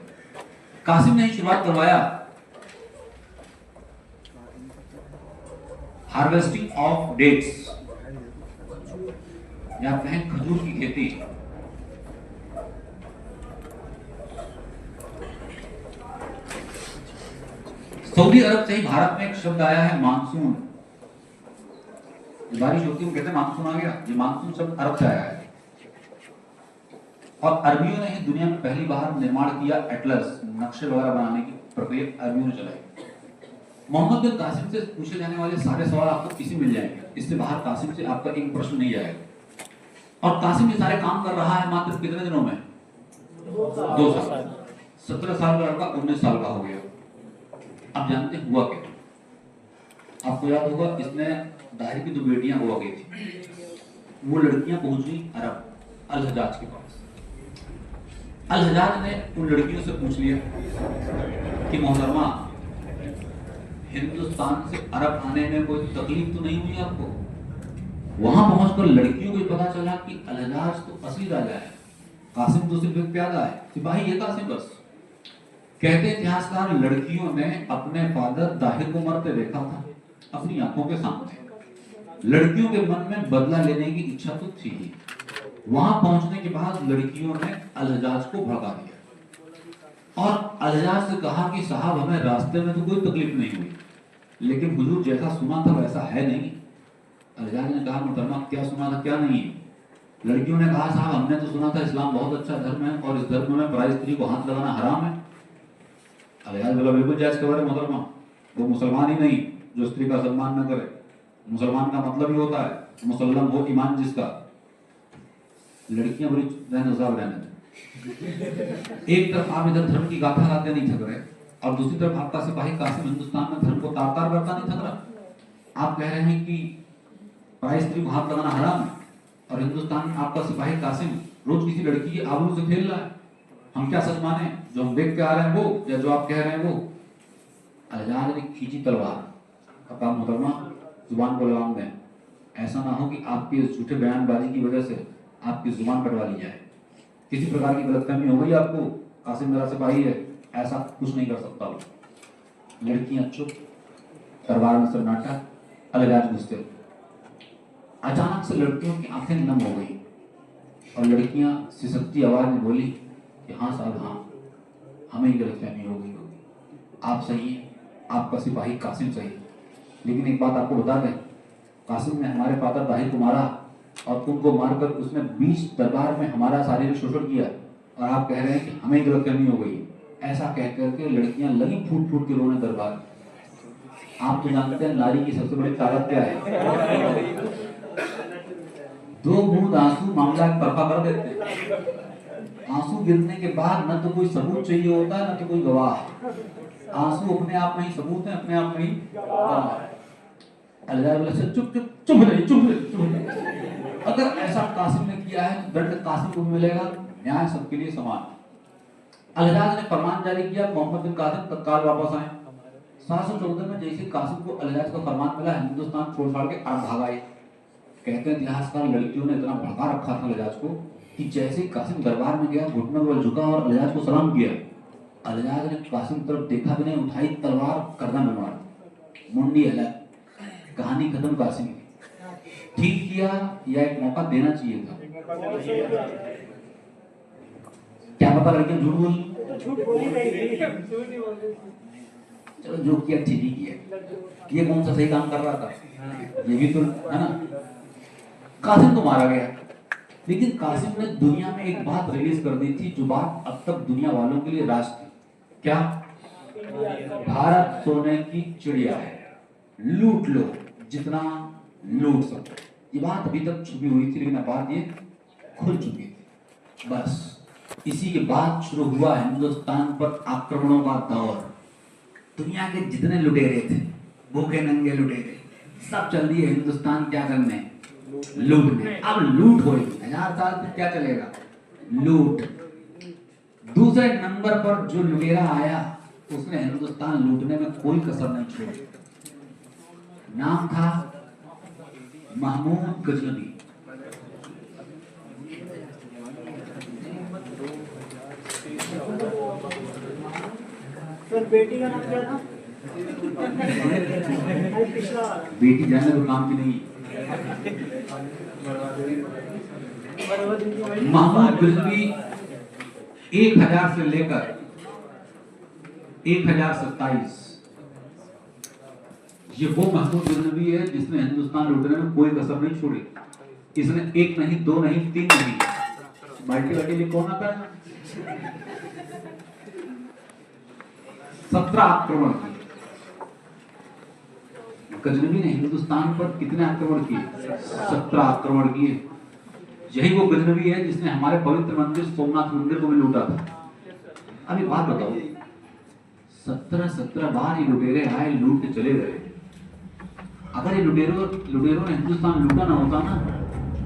A: कासिम ने ही शुरुआत करवाया हार्वेस्टिंग ऑफ डेट्स, या कहें खजूर की खेती। सऊदी अरब से ही भारत में एक शब्द आया है मानसून। बारिश होती है वो कहते हैं मानसून आ गया। ये मानसून शब्द अरब से आया है। और अरबियों ने ही दुनिया में पहली बार निर्माण किया एटलस, नक्शे वगैरह बनाने की प्रक्रिया अरबियों ने चलाई। मोहम्मद बिन कासिम से पूछे जाने वाले सारे सवाल आपको इसी मिल जाएंगे। इससे बाहर कासिम से आपका एक प्रश्न नहीं जाएगा। और कासिम ये सारे काम कर रहा है मात्र कितने दिनों में? 2 साल। 17 साल का लड़का 19 साल का हो गया। आप जानते हुआ क्या? आपको याद होगा, इसने दाहिर की 2 बेटियां हुआ गई थी। वो लड़कियां पहुंच गई अरब, अल हजाज के पास। अल हजाज ने उन लड़कियों से पूछ लिया कि मोहतरमा, हिंदुस्तान से अरब आने में कोई तकलीफ तो नहीं हुई आपको? वहां पहुंचकर लड़कियों को पता चला कि अल हजाज तो असली राजा है, कासिम तो सिर्फ एक प्यादा है, सिपाही है कासिम बस। कहते इतिहासकार, लड़कियों ने अपने फादर दाहिर को मरते देखा था अपनी आंखों के सामने। लड़कियों के मन में बदला लेने की इच्छा तो थी ही। वहां पहुंचने के बाद लड़कियों ने अल हजाज को भड़का दिया और अल हजाज से कहा कि साहब, हमें रास्ते में तो कोई तकलीफ नहीं हुई, लेकिन हुजूर जैसा सुना था वैसा है नहीं। अल हजाज ने कहा, मोहतरमा क्या सुना था, क्या नहीं है? लड़कियों ने कहा, साहब हमने तो सुना था इस्लाम बहुत अच्छा धर्म है और इस धर्म में पराई स्त्री को हाथ लगाना हराम है। अल हजाज बोला, बिल्कुल जायज खबर है मोहतरमा, वो मुसलमान ही नहीं जो स्त्री का सम्मान न करे। मुसलमान का मतलब ही होता है मुसल्लम हो ईमान जिसका। लड़कियां बड़ी रहने दे। एक तरफ आप इधर धर्म की गाथा गाते नहीं थक रहे और दूसरी तरफ आपका सिपाही कासिम हिंदुस्तान में धर्म को तार तार करता नहीं थक रहा। आप कह रहे हैं कि पराई स्त्री को हाथ लगाना हराम है और हिंदुस्तान में आपका सिपाही कासिम रोज किसी लड़की की आबरू से खेल रहा है। हम क्या सच माने, जो हम देख के आ रहे हैं वो, या जो आप कह रहे हैं वो? अल हजाज ने खींची तलवार, कहा, मोहतरमा जुबान को लगाम दें, ऐसा ना हो कि आपकी इस झूठे बयानबाजी की वजह से आपकी जुबान कटवा ली जाए। किसी प्रकार की गलतफहमी हो गई आपको, कासिम मेरा सिपाही है, ऐसा कुछ नहीं कर सकता वो। लड़कियां चुप, दरबार में सन्नाटा, अल हजाज गुस्से। अचानक से लड़कियों की आंखें नम हो गई और लड़कियां सिसकती आवाज में बोली कि हाँ साहब, हाँ, हमें ही गलतफहमी हो गई होगी, आप सही हैं, आपका सिपाही कासिम सही है। लेकिन एक बात आपको बता दें, कासिम ने हमारे फादर दाहिर को मारा और उनको मारकर उसने 20 दरबार में हमारा शारीरिक शोषण किया, और आप कह रहे हैं कि हमें गलतफहमी हो गई। ऐसा कह करके लड़कियां लगी फूट फूट के रोने दरबार में। आप तो जानते हैं नारी की सबसे बड़ी ताकत क्या है, 2 बूंद आंसू मामला एक तरफा कर देते हैं। आंसू गिरने के बाद न तो कोई सबूत चाहिए होता है, न तो कोई गवाह। आंसू अपने आप में ही सबूत है, अपने आप में ही गवाह। अल्लाह बोले चुप चुप चुप रहे। अगर ऐसा कासिम ने किया है तो दंड कासिम को मिलेगा, न्याय सबके लिए समान। अल्लाह ने फरमान जारी किया, मोहम्मद बिन कासिम तत्काल वापस आए। 714 में जैसे कासिम को अल्लाह का फरमान मिला, हिंदुस्तान छोड़ छाड़ के अरब भाग आए। कहते हैं इतिहासकार, लड़कियों ने इतना भड़का रखा था लजाज को कि जैसे ही कासिम दरबार में गया, घुटनों पर झुका और लजाज को सलाम किया। लजाज ने कासिम तरफ देखा भी नहीं, उठाई तलवार, गर्दन में मारा, मुंडी अलग। कहानी खत्म कासिम की। ठीक किया या एक मौका देना चाहिए था? क्या पता लड़कियां झूठ बोली,
D: झूठ बोली नहीं, झूठ ही बोल रही।
A: चलो जो किया ठीक ही किया। ये कौन सा सही काम कर रहा था, ये भी तो है ना। कासिम तो मारा गया, लेकिन कासिम ने दुनिया में एक बात रिलीज कर दी थी, जो बात अब तक दुनिया वालों के लिए राज थी। क्या? भारत सोने की चिड़िया है, लूट लो जितना लूट सको। ये बात अभी तक छुपी हुई थी, लेकिन अब बात ये खुल चुकी थी। बस इसी के बाद शुरू हुआ हिंदुस्तान पर आक्रमणों का दौर। दुनिया के जितने लुटेरे थे, भूखे नंगे लुटेरे, सब चल दिए हिंदुस्तान क्या करने, लूटने। अब लूट हो रही, 1000 साल तक क्या चलेगा, लूट। दूसरे नंबर पर जो लुटेरा आया, उसने हिंदुस्तान लूटने में कोई कसर नहीं छोड़ी। नाम था महमूद गजनवी।
D: सर बेटी का नाम क्या था? पिछला
A: बेटी जाने तो काम की नहीं। महमूद गजनवी 1000 से लेकर 1027, ये वो महमूद गजनवी है जिसने हिंदुस्तान लूटने में कोई कसर नहीं छोड़ी। इसने 1 नहीं, 2 नहीं, 3 नहीं, मल्टी लिखो ना था, 17 आक्रमण किए। गजनवी ने हिंदुस्तान पर कितने आक्रमण किए? 17 आक्रमण किए। यही वो गजनवी है जिसने हमारे पवित्र मंदिर सोमनाथ मंदिर को भी लूटा था। अभी बात बताओ, 17 बार ये लुटेरे आए, लूट के चले गए। अगर ये लुटेरों ने हिंदुस्तान लूटा ना होता ना,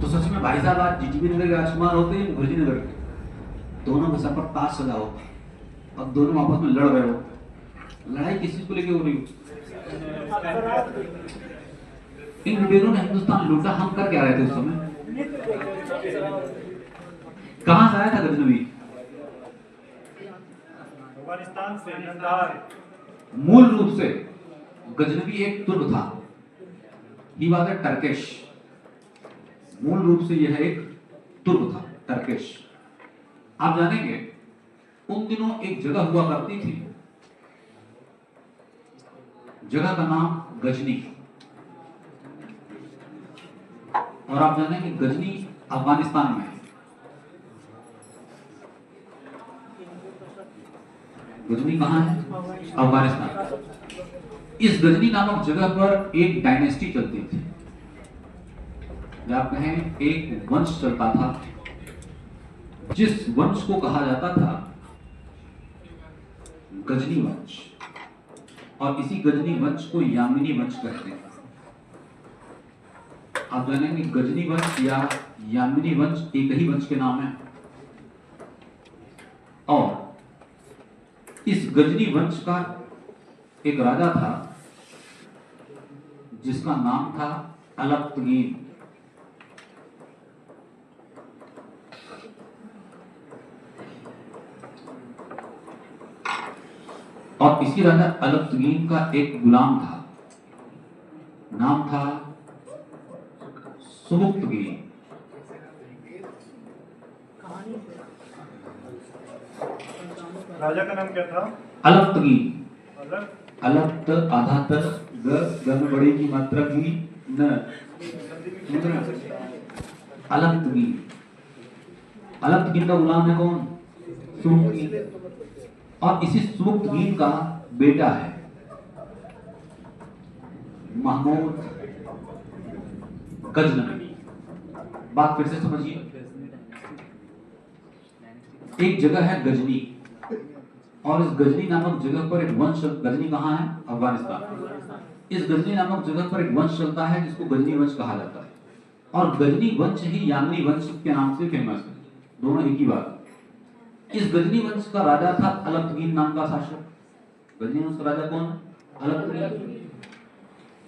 A: तो सच में भाई साहब आज जीटीबी नगर के राजकुमार होते हैं, मुखर्जी नगर के, दोनों के सर पर ताज सजा होता, अब दोनों आपस में लड़ रहे हो। लड़ाई किस चीज को लेके हो रही हो? इन लुटेरों ने हिंदुस्तान लूटा, हम कर क्या रहे थे उस समय? कहां से आया था गजनवी?
C: अफगानिस्तान से, कंदार।
A: मूल रूप से गजनवी एक तुर्क था, ही वाज अ टर्किश। मूल रूप से यह एक तुर्क था, टर्किश। आप जानेंगे उन दिनों एक जगह हुआ करती थी, जगह का नाम गजनी। और आप जानेंगे गजनी अफगानिस्तान में है। गजनी कहां है? अफगानिस्तान। इस गजनी नामक जगह पर एक डायनेस्टी चलती थी, या आप कहें एक वंश चलता था, जिस वंश को कहा जाता था गजनी वंश। और इसी गजनी वंश को यामिनी वंश कहते हैं। आप जानेंगे गजनी वंश या यामिनी वंश एक ही वंश के नाम है। और इस गजनी वंश का एक राजा था जिसका नाम था अलप्तगीन। और इसी राजा अलप्तगीन का एक गुलाम था, नाम था सुबुक्तगीन।
C: राजा का नाम क्या था?
A: अलप्तगीन।
C: अलग
A: अलप्त आधा त ग में बड़ी की मात्रा की न अलक्तगीन। अलक्तगीन का गुलाम है कौन? सुबुक्तगीन। और इसी सुबुक्तगीन का बेटा है महमूद गजनवी। बात फिर से समझिए, एक जगह है गजनी, और इस गजनी नामक जगह पर एक वंश, गजनी कहाँ है? अफगानिस्तान। इस गजनी नामक जगह पर एक वंश चलता है जिसको गजनी वंश कहा जाता है, और गजनी वंश ही यामिनी वंश के नाम से फेमस है, दोनों एक ही बात। इस गजनी वंश का राजा था अलक्तगीन नाम का शासक। गजनी वंश का राजा कौन? अलक्तगीन।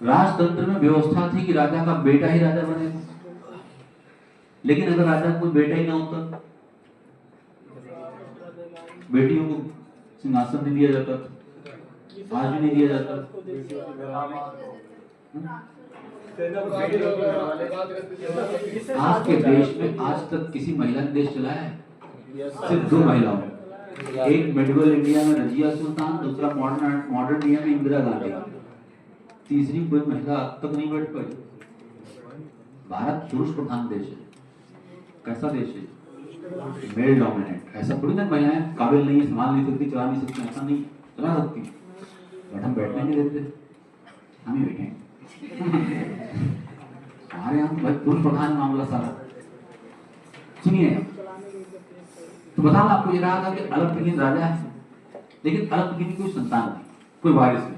A: राजतंत्र में व्यवस्था थी कि राजा का बेटा ही राजा बनेगा, लेकिन अगर राजा कोई बेटा ही ना होता, बेटियों को सिंहासन नहीं दिया जाता, आज भी नहीं दिया जाता। आज के देश में आज तक किसी महिला ने देश चलाया है? सिर्फ 2 महिलाओं, एक मेडिवल इंडिया में रजिया सुल्तान, दूसरा मॉडर्न इंडिया में इंदिरा गांधी, तीसरी कोई महिला अब तक नहीं बैठ पाई। भारत पुरुष प्रधान देश है। कैसा देश है? Male dominate. ऐसा थोड़ी ना महिलाएं काबिल नहीं है, संभाल नहीं सकती, चला नहीं सकती, ऐसा नहीं, चला सकती, बट हम बैठने नहीं देते, हम ही बैठे। हमारे यहाँ भाई पुरुष प्रधान मामला सारा। सुनिए, तो बताओ आपको ये रहा था कि अलक्तगीन राजा है, लेकिन अलक्तगीन की कोई संतान नहीं, कोई वारिस नहीं,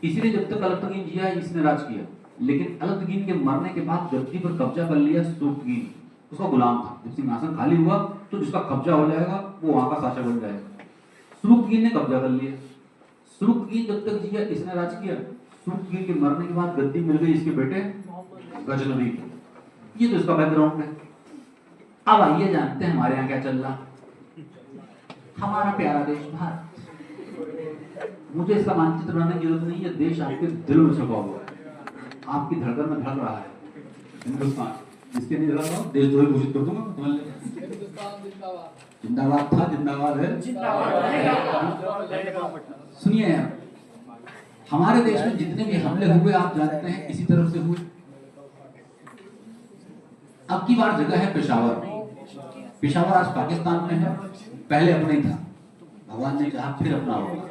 A: इसीलिए जब तक अलक्तगीन जिया इसने राज किया। लेकिन अलक्तगीन के मरने के बाद गद्दी पर कब्जा कर लिया सुबुक्तगीन, उसका गुलाम था। जब सिंहासन खाली हुआ तो जिसका कब्जा हो जाएगा वो वहां का शासक बन जाएगा। सुबुक्तगीन ने कब्जा कर लिया। सुबुक्तगीन जब तक जिया इसने राज किया। सुबुक्तगीन के मरने के बाद गद्दी मिल गई इसके बेटे गजनवी को। ये तो इसका बैकग्राउंड है। अब आइए जानते हैं हमारे यहाँ क्या चल रहा। हमारा प्यारा देश भारत, मुझे इसका मानचित्र बनाने की जरूरत नहीं है, देश आपके दिल में छुपा हुआ है, आपकी धड़कन में धड़क रहा है। हिंदुस्तान जिसके नहीं धड़क रहा, देश द्रोही घोषित कर दूंगा समझ ले। जिंदाबाद था, जिंदाबाद है। सुनिए, हमारे देश में जितने भी हमले हुए आप जानते हैं इसी तरफ से हुए। अब की बार जगह है पेशावर। पेशावर आज पाकिस्तान में है, पहले अपना ही था, भगवान ने कहा फिर अपना होगा।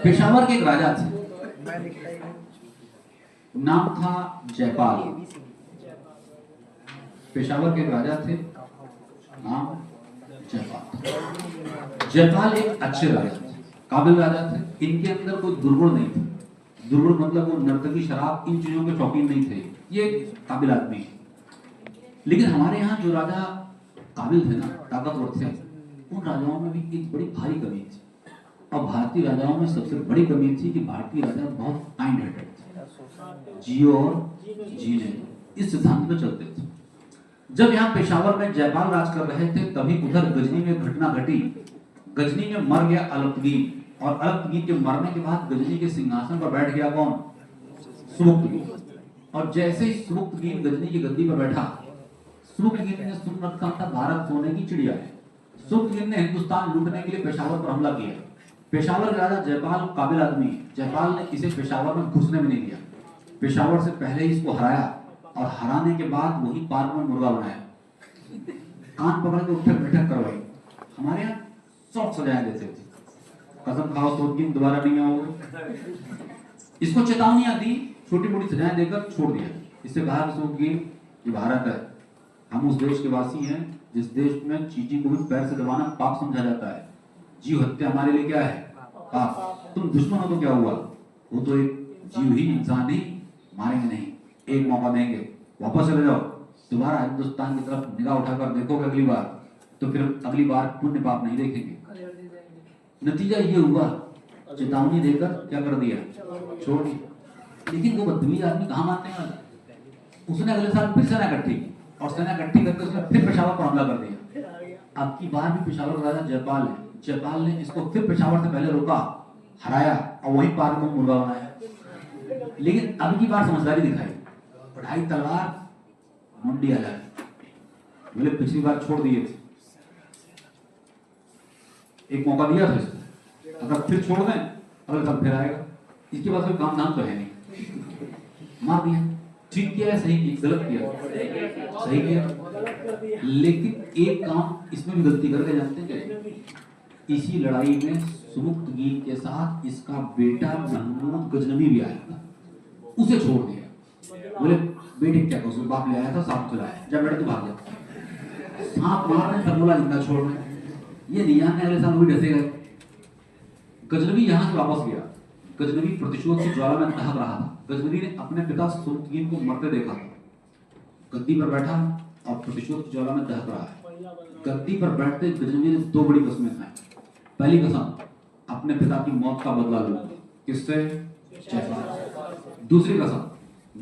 A: पेशावर के एक राजा थे, नाम था जयपाल। पेशावर के एक राजा थे, नाम जयपाल। जयपाल एक अच्छे राजा थे, काबिल राजा थे। इनके अंदर कोई दुर्गुण नहीं थे। दुर्गुण मतलब वो नर्तकी, शराब, इन चीजों के शौकीन नहीं थे। ये काबिल आदमी है। लेकिन हमारे यहाँ जो राजा काबिल थे ना, ताकतवर थे, उन राजाओं में भी एक बड़ी भारी कमी थी। और भारतीय राजाओं में सबसे बड़ी कमी थी कि भारतीय राजा बहुत काइंड हार्टेड थे, जियो और जीने, इस सिद्धांत पे चलते थे। जब यहाँ पेशावर में जयपाल राज कर रहे थे, तभी उधर गजनी में घटना घटी। गजनी में मर गया अलक्तगीन, और अलक्तगीन के मरने के बाद गजनी के सिंहासन पर बैठ गया कौन? सुबुक्तगीन। और जैसे ही सुबुक्तगीन गजनी की गद्दी पर बैठा, सुबुक्तगीन ने सुन रखा था भारत सोने की चिड़िया है। सुबुक्तगीन ने हिंदुस्तान लूटने के लिए पेशावर पर हमला किया। पेशावर के राजा जयपाल काबिल आदमी, जयपाल ने इसे पेशावर में घुसने में नहीं दिया। पेशावर से पहले ही इसको हराया, और हराने के बाद वही पार्क में मुर्गा बनाया, कान पकड़ के उठक बैठक करवाई। हमारे यहाँ सौख सजाए देते थे, कसम खाओ सुबुक्तगीन दोबारा नहीं आओगे। इसको चेतावनियां दी, छोटी मोटी सजाएं देकर छोड़ दिया। इससे कहा सुबुक्तगीन ये भारत है, हम उस देश के वासी हैं जिस देश में चींटी को भी पैर से दबाना पाप समझा जाता है। जीव हत्या हमारे लिए क्या है? पाप। तुम दुश्मन हो तो क्या हुआ, वो तो एक जीव ही, इंसान ही, मारेंगे नहीं, एक मौका देंगे, वापस चले जाओ। दोबारा हिंदुस्तान की तरफ निगाह उठाकर देखोगे अगली बार, तो फिर अगली बार पुण्य पाप नहीं देखेंगे। नतीजा ये हुआ, चेतावनी देकर क्या कर दिया, छोड़ दिया। लेकिन वो बदतमीज आदमी कहाँ मानने वाला, उसने अगले साल फिर सेना इकट्ठी की, और सेना इकट्ठी करके उसने फिर पेशावर पर हमला कर दिया। अब की बार भी पेशावर का राजा जयपाल है। जयपाल ने इसको फिर पेशावर से पहले रोका, हराया, और वही पार्क में मुर्गा बनाया। लेकिन अब की बार समझदारी दिखाई, पढ़ाई तलवार, मुंडी अलग। बोले पिछली बार छोड़ दिए थे, एक मौका दिया था इसको, अगर फिर छोड़ दें अगले साल फिर आएगा। इसके पास कोई काम धाम तो है नहीं, मार दिया। ठीक किया है, सही किया, गलत किया, सही किया। लेकिन एक काम इसमें भी गलती कर गए, जानते हैं क्या? इसी लड़ाई में सुमुक्तगीन के साथ इसका बेटा महमूद गजनवी भी आया था, उसे छोड़ दिया। बोले बेटे क्या कसूर, बाप ले आया था, सांप चलाया, जब बेटे तू भाग जा। सांप मारने पर बोला जिंदा छोड़ रहे, ये नहीं जानने अगले साल भी डसे गए। गजनवी यहाँ से वापस गया। गजनवी प्रतिशोध की ज्वाला में दहक रहा था। गजनवी ने अपने पिता सुमुक्तगीन को मरते देखा था। गद्दी पर बैठा और प्रतिशोध की ज्वाला में दहक रहा है। गद्दी पर बैठते गजनवी ने दो बड़ी कस्में खाई। पहली कसम, अपने पिता की मौत का बदला लूंगा। किससे? जयपाल। दूसरी कसम,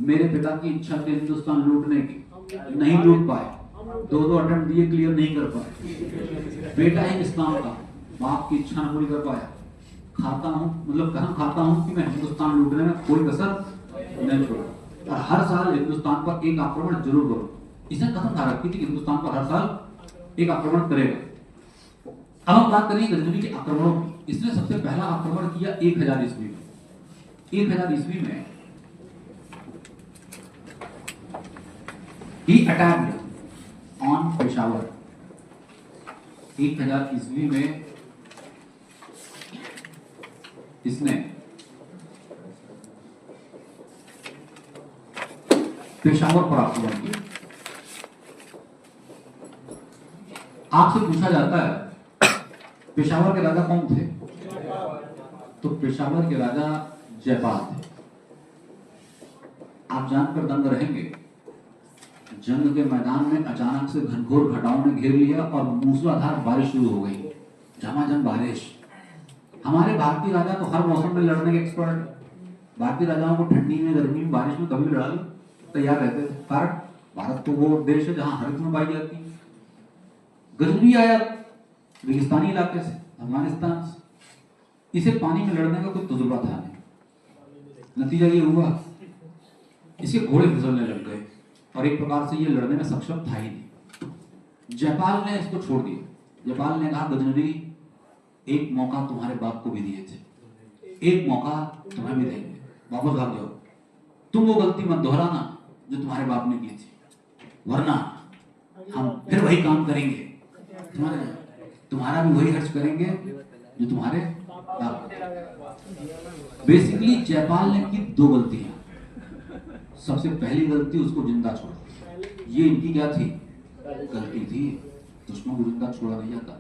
A: मेरे पिता की इच्छा थी हिंदुस्तान लूटने की, नहीं लूट पाए, दो अटेम्प्ट दिए, क्लियर नहीं कर पाए। बेटा ही इस्लाम का, बाप की इच्छा न पूरी कर पाया। खाता हूं, मतलब कसम खाता हूं कि मैं हिंदुस्तान लूटने में कोई कसर नहीं छोड़ा, और हर साल हिंदुस्तान पर एक आक्रमण जरूर करूं। इसने कसम खा रखी थी कि हिंदुस्तान पर हर साल एक आक्रमण करेगा। अब हम बात करेंगे गजनवी के आक्रमणों की। इसने सबसे पहला आक्रमण किया 1000 ईस्वी में। 1000 ईस्वी में he attacked on पेशावर। 1000 ईस्वी में इसने पेशावर पर आक्रमण किया। आपसे पूछा जाता है पेशावर के राजा कौन थे? तो पेशावर के राजा जयपाल थे। आप जानकर दंग रहेंगे, जंग के मैदान में अचानक से घनघोर घटाओं ने घेर लिया और मूसलाधार बारिश शुरू हो गई, झमाझम बारिश। हमारे भारतीय राजा तो हर मौसम में लड़ने के एक्सपर्ट। भारतीय राजाओं को ठंडी में, गर्मी में, बारिश में कभी लड़ा लो तैयार रहते थे, कारण भारत तो वो देश है जहां हरित में पाई जाती है। गजनवी आया रेगिस्तानी इलाके से, अफगानिस्तान से। इसे पानी में लड़ने का कोई तजुर्बा था नहीं। नतीजा ये हुआ इसके घोड़े फिसलने लग गए और एक प्रकार से ये लड़ने में सक्षम था ही नहीं। जयपाल ने इसको छोड़ दिया। जयपाल ने कहा गजनवी, एक मौका तुम्हारे बाप को भी दिए थे, एक मौका तुम्हें भी देंगे, वापस भाग जाओ। तुम वो गलती मत दोहराना जो तुम्हारे बाप ने की थी, वरना हम फिर वही काम करेंगे, तुम्हारा भी वही खर्च करेंगे जो तुम्हारे बाप। बेसिकली जयपाल ने की दो गलतियां। सबसे पहली गलती, उसको जिंदा छोड़ा। ये इनकी क्या थी? गलती थी। दुश्मन को जिंदा छोड़ा नहीं जाता।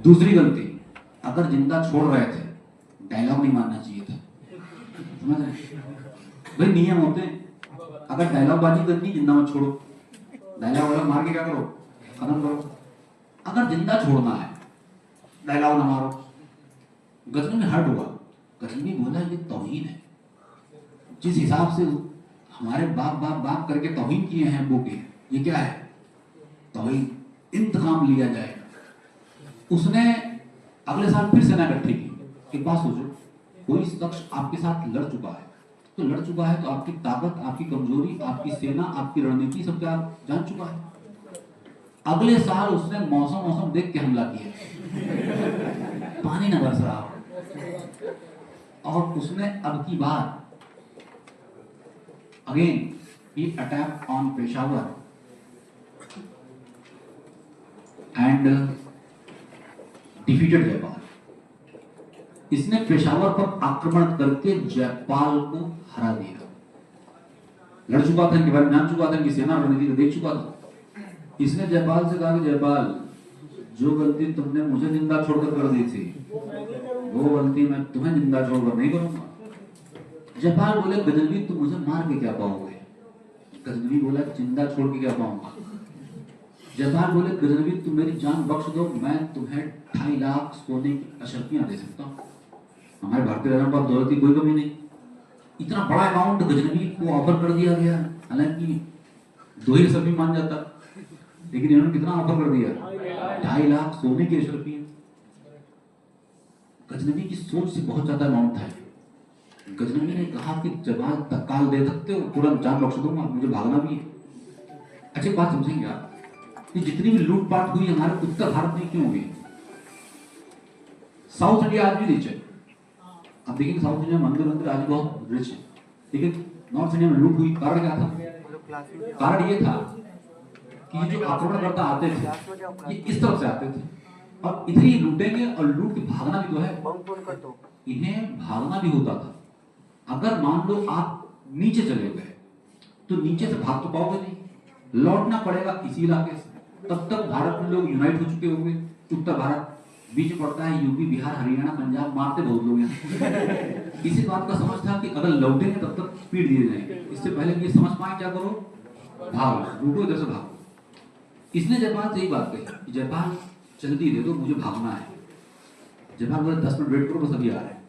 A: दूसरी गलती, अगर जिंदा छोड़ रहे थे, डायलॉग नहीं मारना चाहिए था। समझ रहे? भाई नियम होते हैं, अगर डायलॉग बाजी करनी, जिंदा मत छोड़ो। डायलॉग वाला मार के क्या करो, खत्म करो। अगर जिंदा छोड़ना है, डायलॉग ना मारो। गजनवी हर्ट हुआ। गजनवी बोला ये तौहीन है। जिस हिसाब से हमारे बाप बाप बाप करके तौहीन किए हैं वो के, ये क्या है? तौहीन। इंतकाम लिया जाएगा। उसने अगले साल फिर सेना इकट्ठी की। एक बात सोचो, कोई शख्स आपके साथ लड़ चुका है, तो लड़ चुका है तो आपकी ताकत, आपकी कमजोरी, आपकी सेना, आपकी रणनीति सब क्या जान चुका है। अगले साल उसने मौसम देख के हमला किया, पानी न बरस रहा, और उसने अब की बार again he attacked on Peshawar and defeated Jaipal. इसने पेशावर पर आक्रमण करके जयपाल को हरा दिया। लड़ चुका था, इनके बारे में जान चुका था, इनकी सेना रणनीति को देख चुका था। इसने जयपाल से कहा कि जयपाल, जो गलती तुमने मुझे जिंदा छोड़कर कर दी थी, वो गलती मैं तुम्हें जिंदा छोड़कर नहीं करूंगा। जयपाल बोले गजनवी तुम मुझे मार के क्या पाओगे? गजनवी बोला जिंदा छोड़ के क्या पाऊंगा? जयपाल बोले गजनवी तुम मेरी जान बख्श दो, मैं तुम्हें 2.5 लाख सोने की अशर्फियां दे सकता हूँ। हमारे भारतीय राजा पर दौलत की कोई कमी नहीं। इतना बड़ा अमाउंट गजनवी को ऑफर कर दिया गया। हालांकि 2 ही अशर्फी मान जाता, लेकिन इन्होंने कितना ऑफर कर दिया? 2.5 लाख सोने की अशर्फियां। गजनवी की सोच से बहुत ज्यादा अमाउंट था। गजनवी ने कहा कि जवाब तत्काल दे सकते हो, तुरंत जान बख्श दूंगा, मुझे भागना भी है। अच्छी बात समझेंगे आप, कि जितनी भी लूटपाट हुई हमारे उत्तर भारत में क्यों हुई? साउथ इंडिया आज भी रिच है। आप देखेंगे साउथ इंडिया मंदिर आज बहुत रिच है, लेकिन नॉर्थ इंडिया में लूट हुई, कारण क्या था? कारण ये था कि ये जो आक्रमणकर्ता आते थे ये इस तरफ से आते थे और इधर ही लूटेंगे और लूट के भागना भी तो है, इन्हें भागना भी होता था। अगर मान लो आप नीचे चले गए तो नीचे से भाग तो पाओगे नहीं, लौटना पड़ेगा इसी इलाके से। तब तक भारत में लोग यूनाइट हो चुके होंगे, उत्तर भारत बीच में पड़ता है, यूपी बिहार हरियाणा पंजाब, मारते बहुत लोग हैं। इसी बात का समझ था कि अगर लौटेंगे तब तक स्पीड दिए जाएंगे, इससे पहले ये समझ पाए क्या करो, भागो, लूटो इधर से भागो। इसने जयपाल से यही बात कही, जयपाल जल्दी दे दो, मुझे भागना है। जयपाल बोले 10 मिनट वेट करो, बस अभी आ रहे हैं।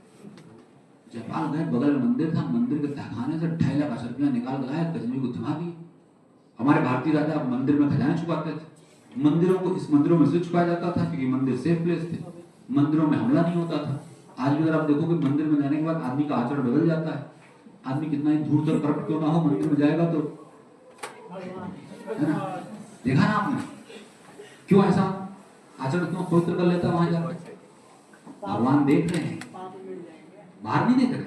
A: जयपाल गए, बगल में मंदिर था, मंदिर के तहखाने से 2.5 लाख अशर्फियाँ निकाल कर लाए, गजनवी को थमा दी। हमारे भारतीय राजा मंदिर में खजाने छुपाते थे, मंदिरों को इस मंदिरों में इसलिए छुपाया जाता था क्योंकि मंदिर सेफ प्लेस थे, मंदिरों में हमला नहीं होता था। आज भी अगर आप देखोगे मंदिर में जाने के बाद आदमी का आचरण बदल जाता है, आदमी कितना ही धूर्त और करप्ट क्यों ना हो, मंदिर में जाएगा तो देखा ना आपने क्यों ऐसा आचरण क्यों पवित्र कर लेता वहां जाकर? भगवान देख रहे हैं, बाहर नहीं देख रहे,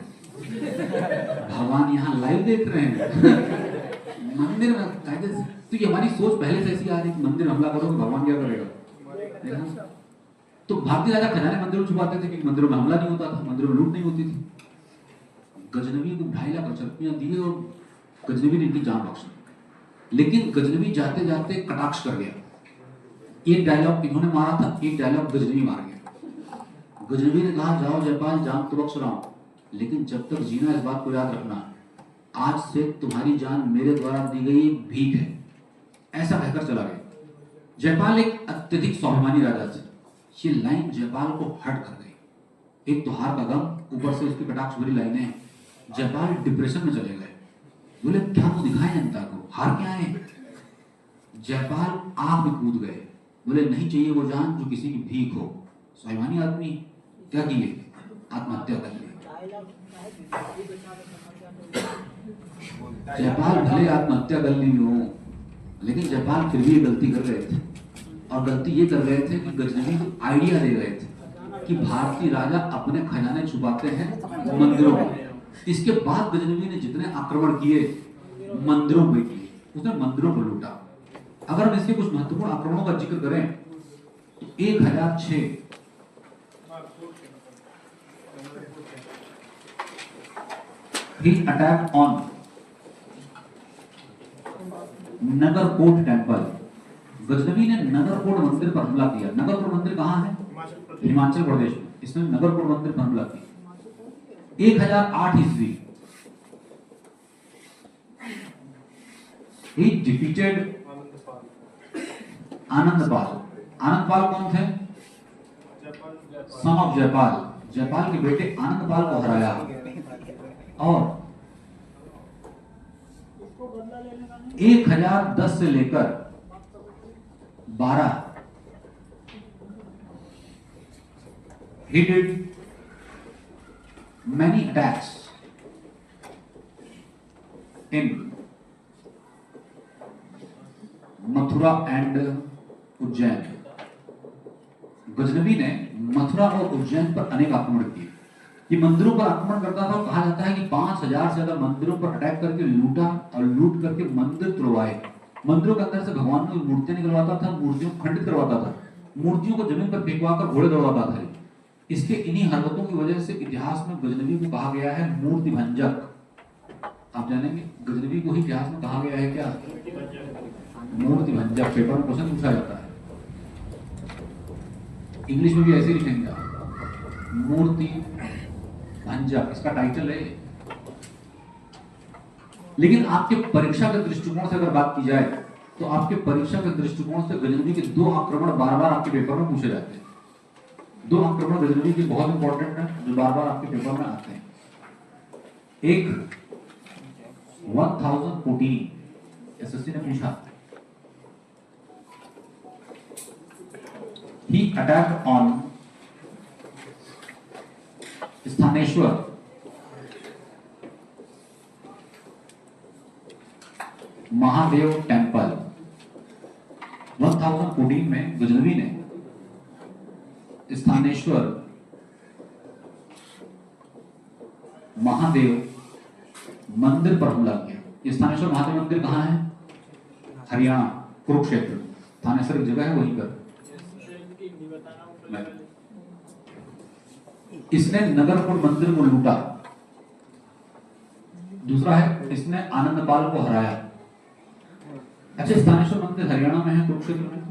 A: भगवान यहाँ लाइव देख रहे हैं। मंदिर में तो ये हमारी सोच पहले से ऐसी आ रही है, मंदिर हमला करोगे भगवान क्या करेगा? तो भारतीय राजा खजाने मंदिरों में छुपाते थे क्योंकि मंदिरों में हमला नहीं होता था, मंदिरों में लूट नहीं होती थी। गजनवी को 2.5 लाख अशर्फियाँ दिए और गजनवी ने इनकी जान बख्शी। लेकिन गजनवी जाते जाते कटाक्ष कर गया, एक डायलॉग इन्होंने मारा था, एक डायलॉग गजनवी मार गया। गजनवी ने कहा जाओ जयपाल, जान तो बख्श रहा हूं, लेकिन जब तक जीना इस बात को याद रखना, आज से तुम्हारी जान मेरे द्वारा दी गई भीख है। ऐसा कहकर चला गया। जयपाल एक अत्यधिक स्वाभिमानी राजा थे, ये लाइन जयपाल को हर्ट कर गई। एक तो हार का गम, ऊपर से उसकी कटाक्ष भरी लाइनें, जयपाल डिप्रेशन में चले गए। बोले क्या मुंह दिखाए जनता को, हार क्या है? जयपाल आग में कूद गए, बोले नहीं चाहिए वो जान जो किसी की भीख हो। स्वाभिमानी आदमी क्या किए, आत्महत्या कर ली। जयपाल भले आत्महत्या कर ली हो, लेकिन जयपाल फिर भी ये गलती कर रहे थे, और गलती ये कर रहे थे कि गजनवी को आइडिया दे रहे थे कि भारतीय राजा अपने खजाने छुपाते हैं मंदिरों में। इसके बाद गजनवी ने जितने आक्रमण किए मंदिरों में किए, उसने मंदिरों को लूटा। अगर हम इसके कुछ महत्वपूर्ण आक्रमणों का जिक्र करें तो 1006 he attacked on Nagarkot temple. Ghaznavi ने नगरकोट मंदिर पर हमला किया। नगरकोट मंदिर कहाँ है? हिमाचल प्रदेश में। इसने नगरकोट मंदिर पर हमला किया 1008 ईस्वी। He defeated Anandpal. आनंदपाल कौन थे? Son of Jaipal. जयपाल के बेटे आनंदपाल को हराया और 1010 से लेकर 12 he did many attacks in Mathura and Ujjain. Ghaznavi ने मथुरा और उज्जैन पर अनेक आक्रमण किए। ये मंदिरों पर आक्रमण करता था और कहा जाता है कि 5000 से ज्यादा मंदिरों पर अटैक करके लूटा और लूट करके मंदिर तोड़वाए। मंदिरों के अंदर से भगवान की मूर्तियां निकलवाता था, मूर्तियों को खंडित करवाता था, मूर्तियों को जमीन पर फेंकवा कर घोड़े दौड़ाता था। इसके इन्हीं हरकतों की वजह से इतिहास में गजनवी को कहा गया है मूर्ति भंजक। आप जानेंगे गजनवी को ही इतिहास में कहा गया है क्या? मूर्ति भंजक। पेपर में क्वेश्चन पूछा जाता है, इंग्लिश में भी ऐसे ही लिखेंगे आप, मूर्ति भंजक इसका टाइटल है। लेकिन आपके परीक्षा के दृष्टिकोण से अगर बात की जाए तो आपके परीक्षा के दृष्टिकोण से गजनवी के 2 आक्रमण बार बार आपके पेपर में पूछे जाते हैं। 2 आक्रमण गजनवी के बहुत इंपॉर्टेंट है जो बार बार आपके पेपर में आते हैं। एक 1014 एसएससी ने पूछा, he attacked on Sthaneshwar Mahadev temple. 1014 में गजनवी ने स्थानेश्वर महादेव मंदिर पर हमला किया। ये स्थानेश्वर महादेव मंदिर कहाँ है? हरियाणा, कुरुक्षेत्र। थानेसर एक जगह है वहीं पर। इसने नगरपुर मंदिर को लूटा। दूसरा है इसने आनंदपाल को हराया। अच्छा, स्थानेश्वर मंदिर हरियाणा में है, कुरुक्षेत्र में।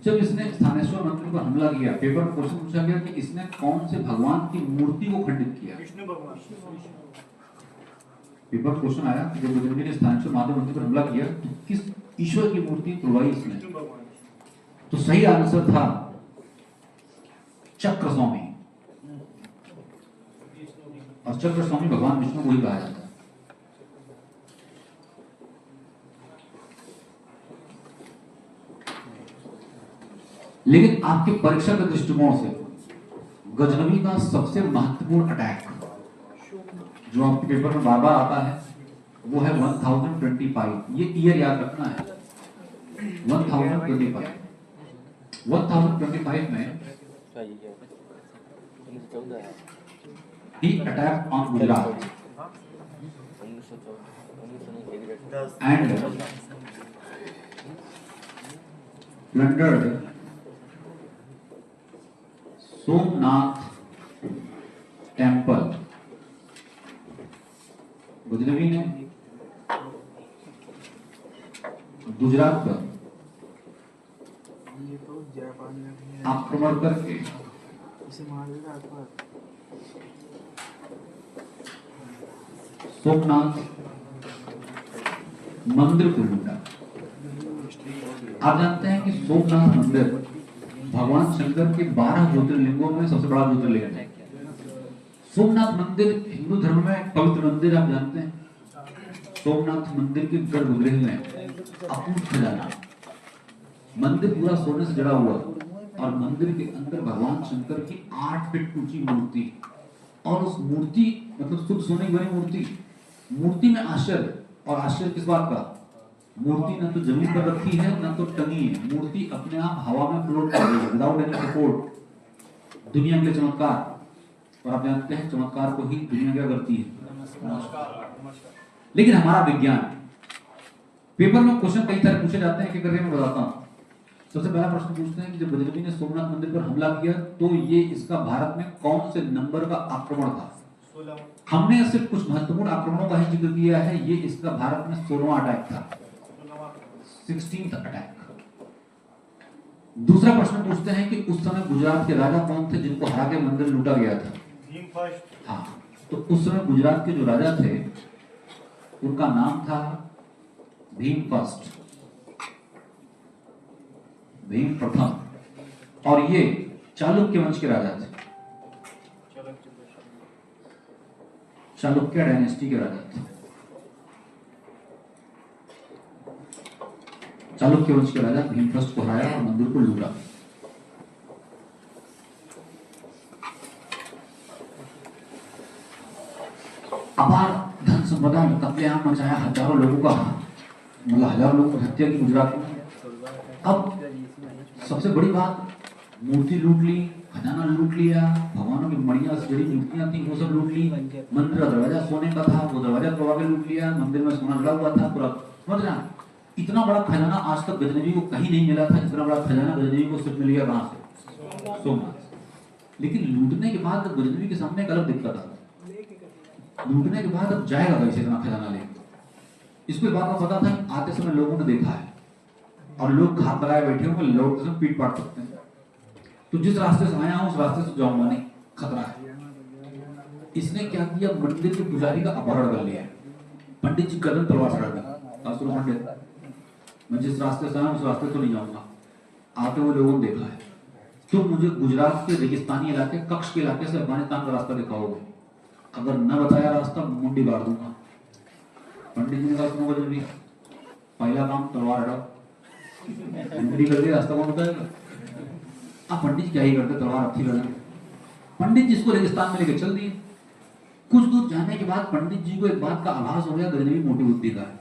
A: जब इसने स्थानेश्वर मंदिर पर हमला किया, पेपर में क्वेश्चन पूछा गया कि इसने कौन से भगवान की मूर्ति को खंडित किया?
C: विष्णु भगवान।
A: पेपर क्वेश्चन आया कि जब बजरंगी ने स्थानेश्वर महादेव मंदिर पर हमला किया तो किस ईश्वर की मूर्ति तोड़वाई इसने?
C: विष्णु भगवान।
A: तो सही आंसर था चक्र स्वामी। और चक्र स्वामी भगवान विष्णु को ही कहा जाता है। लेकिन आपके परीक्षा के दृष्टिकोण से गजनवी का सबसे महत्वपूर्ण अटैक जो आपके पेपर में बार बार आता है वो है 1025। ये ईयर याद रखना है। 1025 में he attacked on Gujarat and plundered Somnath temple. Ghaznavi ने गुजरात पर आक्रमण करके सोमनाथ मंदिर को लूटा। आप जानते हैं कि सोमनाथ मंदिर भगवान शंकर के 12 ज्योतिर्लिंगों में सबसे बड़ा ज्योतिर्लिंग है। सोमनाथ मंदिर हिंदू धर्म में पवित्र मंदिर, आप जानते हैं। सोमनाथ मंदिर के गर्भगृह में अपूर्व खजाना, मंदिर पूरा सोने से जड़ा हुआ और मंदिर के अंदर भगवान शंकर की 8 फीट ऊंची मूर्ति। और उस मूर्ति मतलब शुद्ध सोने की बनी मूर्ति। मूर्ति में आश्चर्य, और आश्चर्य किस बात का? मूर्ति न तो जमीन पर रखी है न तो टंगी है। मूर्ति अपने आप हवा में फ्लोट कर रही है विदाउट एनी सपोर्ट। दुनिया के चमत्कार, और आप जानते हैं चमत्कार को ही दुनिया क्या करती है? लेकिन हमारा विज्ञान, पेपर में क्वेश्चन कई तरह पूछे जाते हैं कि करके मैं बताता हूं। सबसे पहला प्रश्न पूछते हैं कि जब बजरंगी ने सोमनाथ मंदिर पर हमला किया तो ये इसका भारत में कौन से नंबर का आक्रमण था?
C: 16।
A: हमने सिर्फ कुछ महत्वपूर्ण आक्रमणों का ही जिक्र किया है। ये इसका भारत में 16वां अटैक था, 16th अटैक। दूसरा प्रश्न पूछते हैं कि उस समय गुजरात के राजा कौन थे जिनको हरा के मंदिर लूटा गया था?
C: भीम फर्स्ट।
A: हाँ, तो उस समय गुजरात के जो राजा थे उनका नाम था भीम फर्स्ट, भीम प्रथम। और ये चालुक्य वंश के राजा थे, चालुक्य डायनेस्टी के राजा थे। चालुक्य वंश के राजा भीम फर्स्ट को हराया और मंदिर को लूटा। अपार धन संपदा में कत्लेआम मचाया, हजारों लोगों का मतलब हजारों लोगों की हत्या की गुजरात में। अब सबसे बड़ी बात, मूर्ति लूट ली, खजाना लूट लिया, भगवानों की मणियां से जड़ी मूर्तियां थी वो सब लूट ली। मंदिर का दरवाजा सोने का था, वो दरवाजा तोड़ के लूट लिया। मंदिर में सोना लगा हुआ था पूरा। समझ रहे हैं? इतना बड़ा खजाना आज तक गजनवी को कहीं नहीं मिला था। इतना बड़ा खजाना गजनवी को सिर्फ मिल गया कहां से? सोमनाथ। लेकिन लूटने के बाद गजनवी के सामने एक अलग दिक्कत आता। लूटने के बाद अब जाएगा कैसे इतना खजाना लेकर? इसको इस बात का पता था कि आते समय लोगों ने देखा है और लोग घात लगाए बैठे होंगे, लोग तो पीट पाट सकते हैं। तो जिस रास्ते से आया हूं उस रास्ते से जाऊंगा नहीं, खतरा है। इसने क्या किया? मंदिर के पुजारी का अपहरण कर लिया। पंडित जी कदम तलवार चढ़ा दी। पंडित, मैं जिस रास्ते से आया उस रास्ते तो नहीं जाऊंगा। आते हुए लोगों ने देखा है। तो मुझे गुजरात के रेगिस्तानी इलाके, कक्ष के इलाके से अफगानिस्तान का रास्ता दिखाओगे। अगर न बताया रास्ता मुंडी गाड़ दूंगा। पंडित जी ने कहा सुनो गजनवी, पहला काम तलवार हटाओ। मुंडी कर दिया, रास्ता कौन बताएगा? आप पंडित जी क्या ही करते, तलवार अच्छी लगा। पंडित जी इसको रेगिस्तान में लेकर चल दिए। कुछ दूर जाने के बाद पंडित जी को एक बात का आभास हो गया, गजनवी मोटी बुद्धि का है।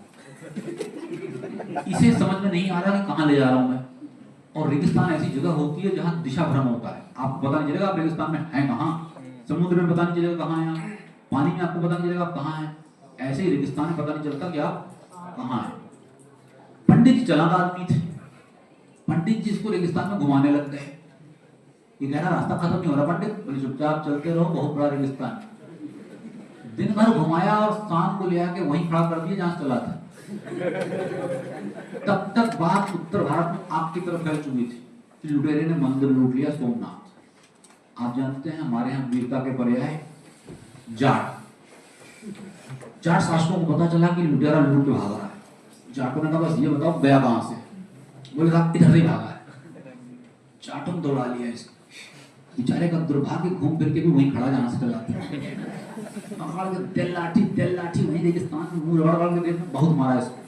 A: इसे समझ में नहीं आ रहा कि कहां ले जा रहा हूं मैं। और रेगिस्तान ऐसी जगह होती है जहां दिशा भ्रम होता है। आपको पता नहीं चलेगा आप रेगिस्तान में हैं कहां। समुद्र में पता नहीं चलेगा कहां है आप, पानी में आपको पता नहीं चलेगा आप कहां हैं। ऐसे ही रेगिस्तान में पता नहीं चलता कि आप कहाँ हैं। पंडित जी चालाक आदमी थे, पंडित जी इसको रेगिस्तान में घुमाने लग गए। ये कह रहा रास्ता खत्म नहीं हो रहा पंडित, बोले चुपचाप चलते रहो, बहुत बड़ा रेगिस्तान। दिन भर घुमाया और शाम को ले आके वहीं खड़ा कर दिया जहां चला था। तब तक बात उत्तर भारत में आग की तरफ फैल चुकी थी। लुटेरे ने मंदिर लूट लिया सोमनाथ। आप जानते हैं हमारे यहाँ वीरता के पर्याय जाट। जाट शासकों को पता चला कि लुटेरा लूट के भाग रहा है। जाटों ने कहा बस ये बताओ गया कहां से? बोले साहब इधर से भागा है। जाटों ने दौड़ा लिया इसको। बेचारे का दुर्भाग्य घूम फिर के भी वहीं खड़ा जहां से चला था। तेल लाठी वहीं रेगिस्तान में मुंह रगड़ के देखने बहुत मारा इसको।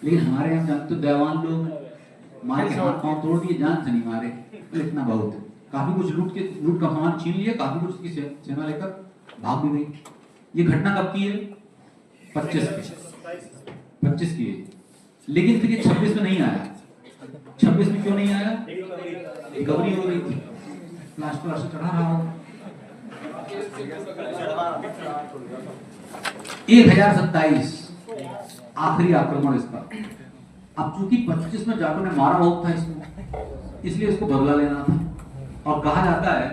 A: लेकिन हमारे यहाँ जानते तो देवान लोग मार के हाथ पांव तोड़ दिए, जान से नहीं मारे, इतना बहुत है। काफी कुछ लूट का सामान छीन लिया, काफी कुछ की सेना लेकर भाग भी गई। ये घटना कब की है? 25 की है। लेकिन फिर ये 26 में नहीं आया। 26 में क्यों नहीं आया? रिकवरी हो गई थी, प्लास्टर चढ़ा रहा हो। 1027 आखिरी आक्रमण इसका। अब चूंकि 25 में जाटों ने मारा बहुत था इसको, इसलिए इसको बदला लेना था। और कहा जाता है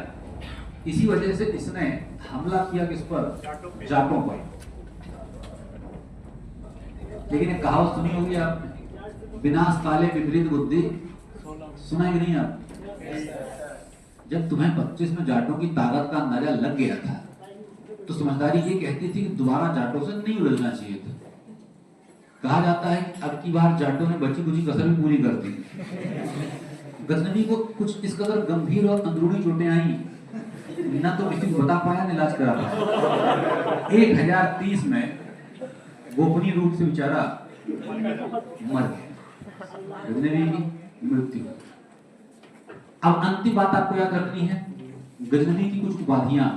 A: इसी वजह से इसने हमला किया किस पर? जाटों पर। लेकिन एक कहावत सुनी होगी आपने, विनाश काले विपरीत बुद्धि। सुना ही नहीं आप? जब तुम्हें 25 में जाटों की ताकत का अंदाजा लग गया था तो समझदारी ये कहती थी कि दोबारा जाटों से नहीं उलझना चाहिए था। कहा जाता है कि अब की बार जाटों ने बची कुची कसर भी पूरी कर दी। गजनवी को कुछ इस कदर गंभीर और अंदरूनी चोटें आई, ना तो किसी को बता पाया ना इलाज करा पाया। 1030 में गोपनीय रूप से बेचारा मर गया। गजनवी की मृत्यु। अब अंतिम बात आपको याद रखनी है, गजनवी की कुछ उपाधियां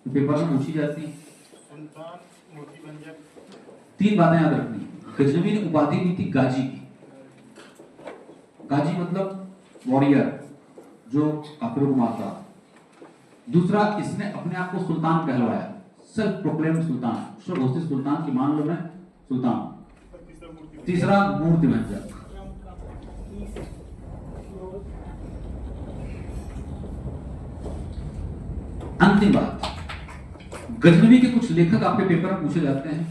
A: पेपर में पूछी जाती हैं। 3 बातें याद रखनी। गजनवी ने उपाधि ली थी गाजी की। गाजी मतलब वॉरियर, जो काफिरों को मारता। दूसरा, इसने अपने आप को सुल्तान कहलवाया, सेल्फ प्रोक्लेम्ड सुल्तान, स्वघोषित सुल्तान की मान लो मैं सुल्तान। तीसरा, मूर्ति भंजक। अंतिम बात, गजनवी के कुछ लेखक आपके पेपर में पूछे जाते हैं।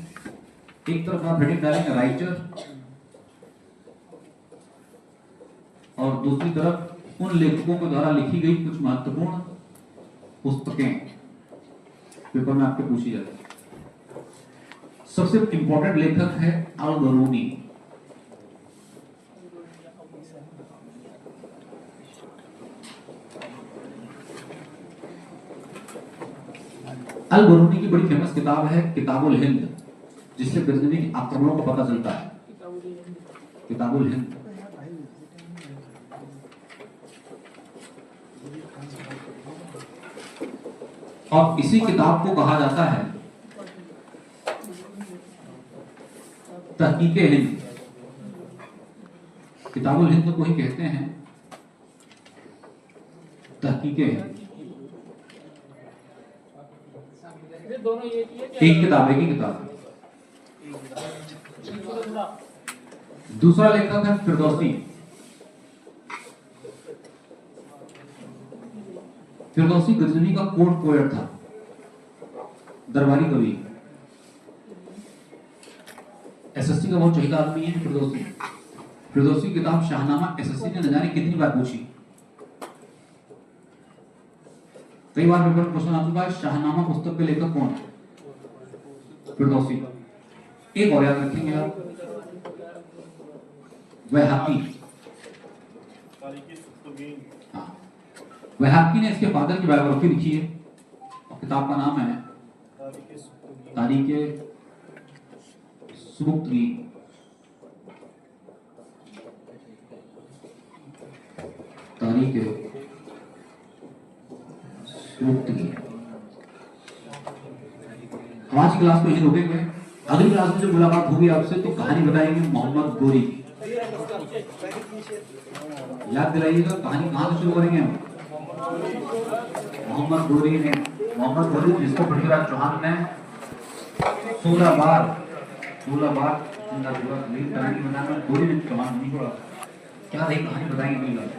A: एक तरफ आप हेडिंग डालेंगे राइटर, और दूसरी तरफ उन लेखकों के द्वारा लिखी गई कुछ महत्वपूर्ण पुस्तकें पेपर में आपके पूछी जाती है। सबसे इंपॉर्टेंट लेखक है अल-बरूनी। अल-बरूनी की बड़ी फेमस किताब है किताबुल हिंद, जिससे गजनवी के आक्रमणों का पता चलता है। किताबुल हिंद। और इसी किताब को कहा जाता है तहकीके हिंद। किताबुल हिंद को ही कहते हैं तहकीके हिंद। एक किताब है। दूसरा लेखक है फिरदौसी। फिरदौसी गजनवी का कोर्ट पोएट था, दरबारी कवि। एसएससी का बहुत चहीता आदमी है फिरदौसी। फिरदौसी की किताब शाहनामा एसएससी ने न जाने कितनी बार पूछी। कई बार पेपर में क्वेश्चन आ चुका है, शाहनामा पुस्तक के लेखक कौन है? फिरदौसी। एक और याद रखेंगे आप, वैहाकी। हाँ, वैहाकी ने इसके फादर की बायोग्राफी लिखी है और किताब का नाम है तारीखे सुबुक्तगी। तारीखे सुबुक्तगी। आज की क्लास को यही रोकेंगे। अगली क्लास में जब मुलाकात होगी आपसे तो कहानी बताएंगे मोहम्मद गोरी की। याद दिलाइएगा कहानी कहां से शुरू करेंगे हम? मोहम्मद गोरी जिसको पृथ्वीराज चौहान ने 16 बार जिंदा हुआ खलील कहानी बनाना कोई भी कमान नहीं पड़ा। क्या रही कहानी बताएंगे बिल्कुल।